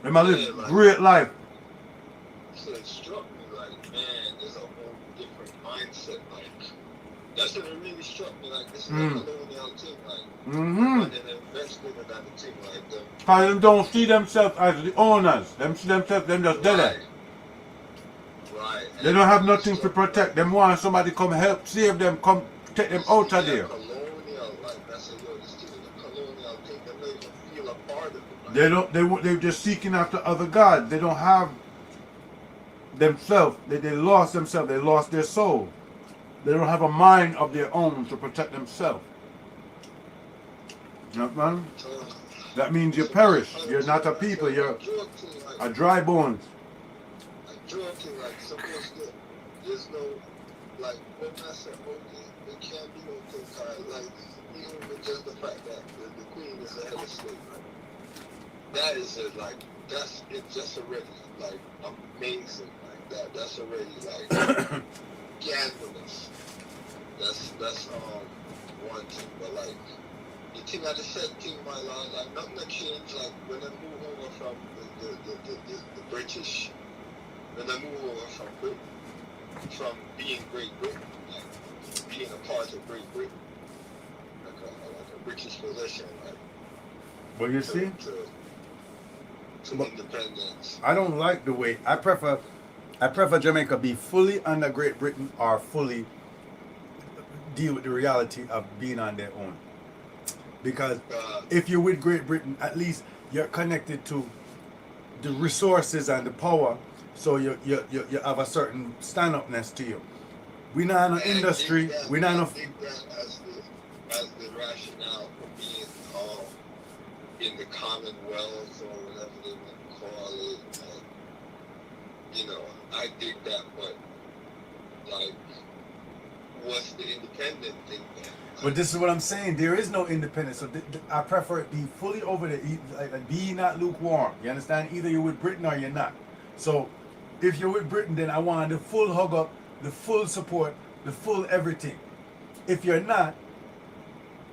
them I live like, great life. So it struck me, like, man, there's a whole different mindset, like. That's what it really struck me, like, this is a colonial thing, like. And then invested in that thing, like, them. Cause them don't see themselves as the owners. Them see themselves, them just dead. Right. They don't have nothing to protect. Them want somebody come help, save them, come take them out of there. Colonial, like, that's a this thing is a colonial thing. They don't even feel a part of it. Like. They're just seeking after other gods. They don't have themselves. They lost themselves. They lost their soul. They don't have a mind of their own to protect themselves. You know, man? That means you perish. You're not a people. You're a dry bones. Joking, like, supposed to, there's no, like, when I said, okay, there can't be no thing, like, even with just the fact that the queen is a head of state, like, that is it, like, it's just already, like, amazing, like, that's already, like, scandalous. That's one thing, but, like, the thing I just said, my lord, like, nothing that changed, like, when I move over from the British. When I move over from being Great Britain, like being a part of Great Britain, like a British possession, like. Well, you see, to independence. I don't like the way I prefer Jamaica be fully under Great Britain or fully deal with the reality of being on their own. Because if you're with Great Britain, at least you're connected to the resources and the power. So you have a certain stand-upness to you. We're not in an industry. We're not in a. As the rationale for being in the Commonwealth or whatever they want to call it. You know, I dig that, but like, what's the independent thing then? But this is what I'm saying. There is no independence. So I prefer it be fully over there. Like, be not lukewarm. You understand? Either you're with Britain or you're not. So if you're with Britain, then I want the full hug up, the full support, the full everything. If you're not,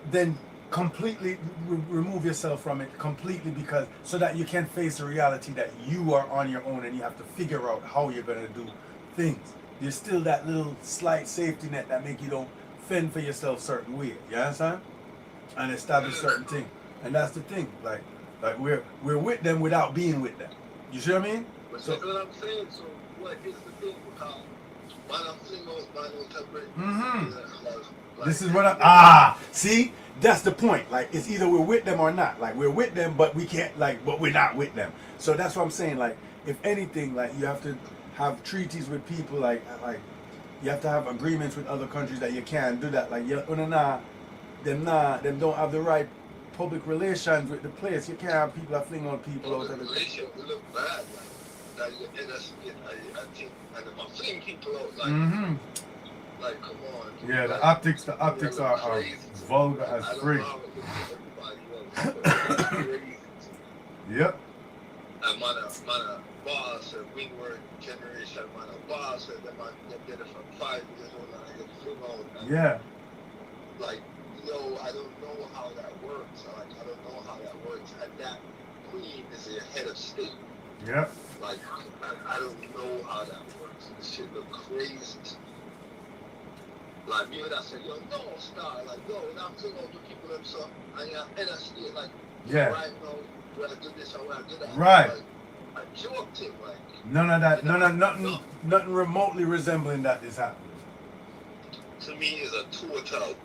then completely remove yourself from it completely, because so that you can face the reality that you are on your own and you have to figure out how you're gonna do things. There's still that little slight safety net that make you don't fend for yourself certain way. You understand? And establish certain things. And that's the thing. Like we're with them without being with them. You see what I mean? But so, what I'm saying, so what is the thing? Because man, I'm seeing those man out This is what I see, that's the point. Like it's either we're with them or not. Like we're with them but we can't, like, but we're not with them. So that's what I'm saying. Like if anything, like you have to have treaties with people, like you have to have agreements with other countries that you can't do that. Like them don't have the right public relations with the place. You can't have people that fling on people out of the relation will look bad, like you end us I think, and if I'm flinging people out, like like come on. Yeah, like, the optics are vulgar as freak. Yep. And man a boss, a windward generation, man a boss, and them get it from 5 years old and I get flung out. And yeah. Like, yo, I don't know how that works. Like, I don't know how that works. And that queen is the head of state. Yep. Like, I don't know how that works. This shit look crazy. Like, me would have said, yo, no, star. Like, yo, when I'm flinging out the people them so, and you're head of state, like, yeah. Right now, when I do this or when I do that. Right. Like, I joked him, like. None of that, nothing remotely resembling that is happening. To me, is a total.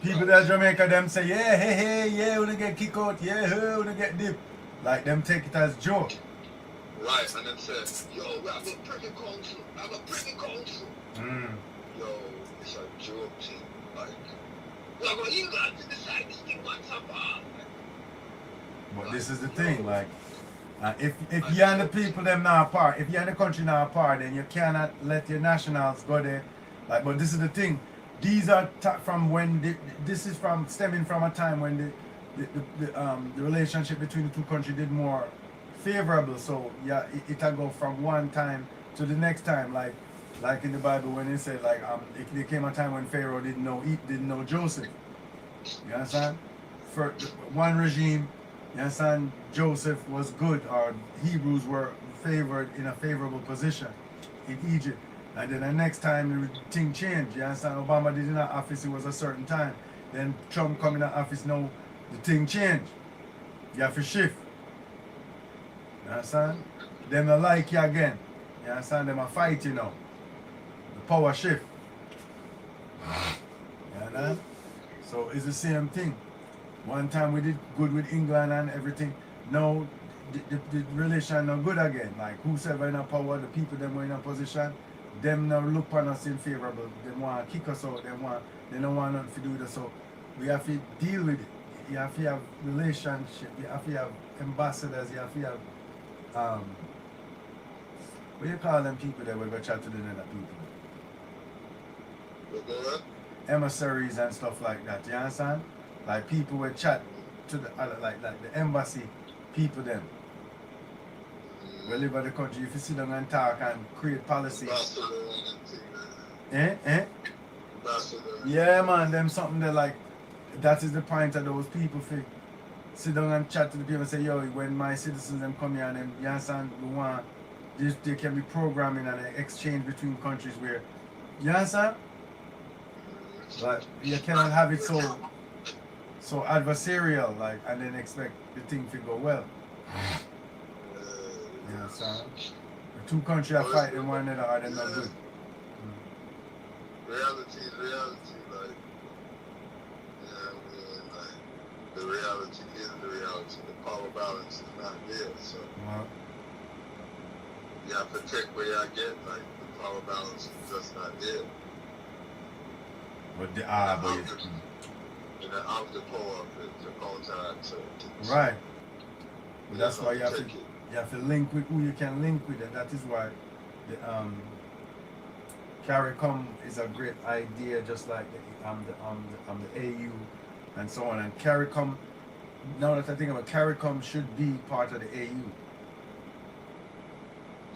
People that Jamaica, them say, yeah, hey, yeah, wanna get kicked out, yeah, hey, wanna get dipped. Like, them take it as joke. Right, and then say, yo, we have a privy council, Yo, it's a joke thing, like, we're going to England to decide this thing once apart. But this is the thing, like, if you and the people them not apart, if you and the country not apart, then you cannot let your nationals go there. Like, but this is the thing. These are from when this is from stemming from a time when the relationship between the two countries did more favorable. So yeah, it can go from one time to the next time. Like in the Bible when it said like there came a time when Pharaoh didn't know Joseph. You understand? For one regime, you understand, Joseph was good, or Hebrews were favored in a favorable position in Egypt. And then the next time the thing changed. You understand? Obama did in the office, it was a certain time. Then Trump come in the office, now the thing changed. You have to shift. You understand? Them not like you again. You understand? Them a fight, you know. The power shift. You understand? So it's the same thing. One time we did good with England and everything. Now the relation not good again. Like whosoever in a power, the people them were in a position, them now look upon us in favorable. They want to kick us out. They don't want nothing to do with us. So we have to deal with it. You have to have relationship. You have to have ambassadors. You have to have what do you call them people that will go chat to the other people? Emissaries and stuff like that. You understand? Like people will chat to the other, like the embassy people them. We live in the country. If you sit down and talk and create policy. Yeah, man. Them something that like. That is the point of those people. Sit down and chat to the people and say, yo, when my citizens them come here and them, you understand, we want there can be programming and an exchange between countries where, you understand? Like you cannot have it so adversarial, like, and then expect the thing to go well. You understand? The two countries are fighting one another, are they not good? Reality, like, yeah, man, like, the reality is the reality. The power balance is not there, so you have to check where y'all get, like, the power balance is just not there. But you know, out the power to contact to right. But that's why you have to link with who you can link with, and that is why the CARICOM is a great idea, just like the AU and so on. And CARICOM, now that I think about it, CARICOM should be part of the AU.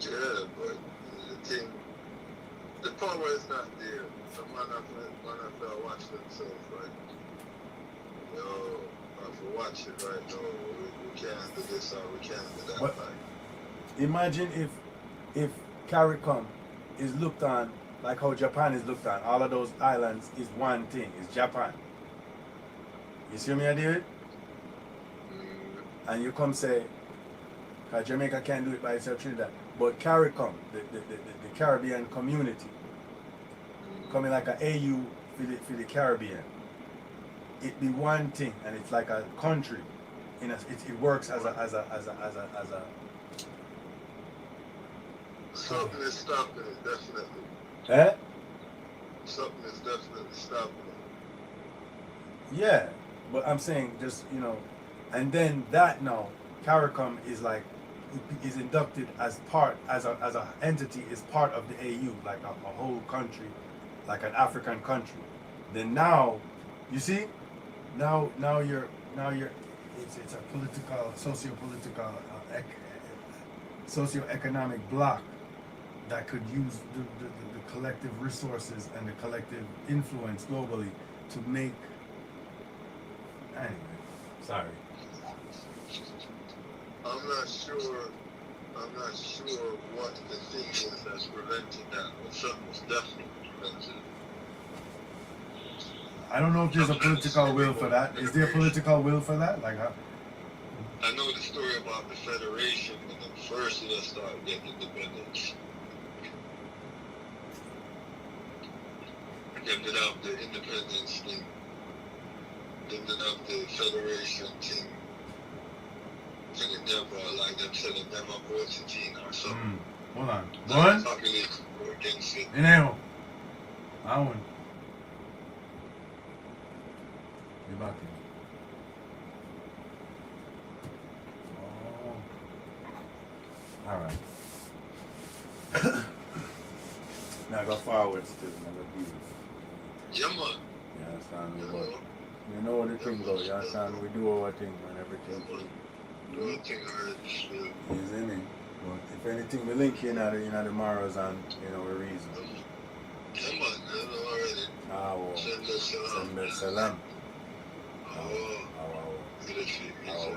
Yeah, but the thing, the power is not there. So why not watch themselves, like, Yo, I can watch it right now. We can't do this or we can't do that. But Like, imagine if CARICOM is looked on like how Japan is looked on. All of those islands is one thing. It's Japan. You see me, I do it? And you come say, because Jamaica can't do it by itself, Trinidad. But CARICOM, the Caribbean community, coming like an AU for the Caribbean, it be one thing, and it's like a country. It works as a. something is stopping it, definitely. Eh? Something is definitely stopping it. Yeah, but I'm saying just and then that now CARICOM is like is inducted as part as a entity is part of the AU, like a whole country, like an African country. Then now, you see, now you're it's a political, socio-political, socio-economic bloc that could use the collective resources and the collective influence globally to make. Anyway, sorry. I'm not sure what the thing is that's preventing that, but something's definitely preventing it. I don't know if there's a political will for that. Is there a political will for that? Like, I know the story about the Federation when them first let's start getting independence. Them did have the independence thing. Them did have the Federation thing. And it never, like them said, it never voted in or something. Hold on. One? Population were against it. Inhale. I won. You're back in. Oh. Alright. Now go forward still. Now go deep. Yeah, man. You understand me? But you know what the thing goes. You understand? We do our thing and everything. Do a thing already. You see me? But if anything, we link in the morrows and we reason. Yeah, man. I know already. Ah, well. Send salam. Oh, Ah, well. good to see you. Ah, well.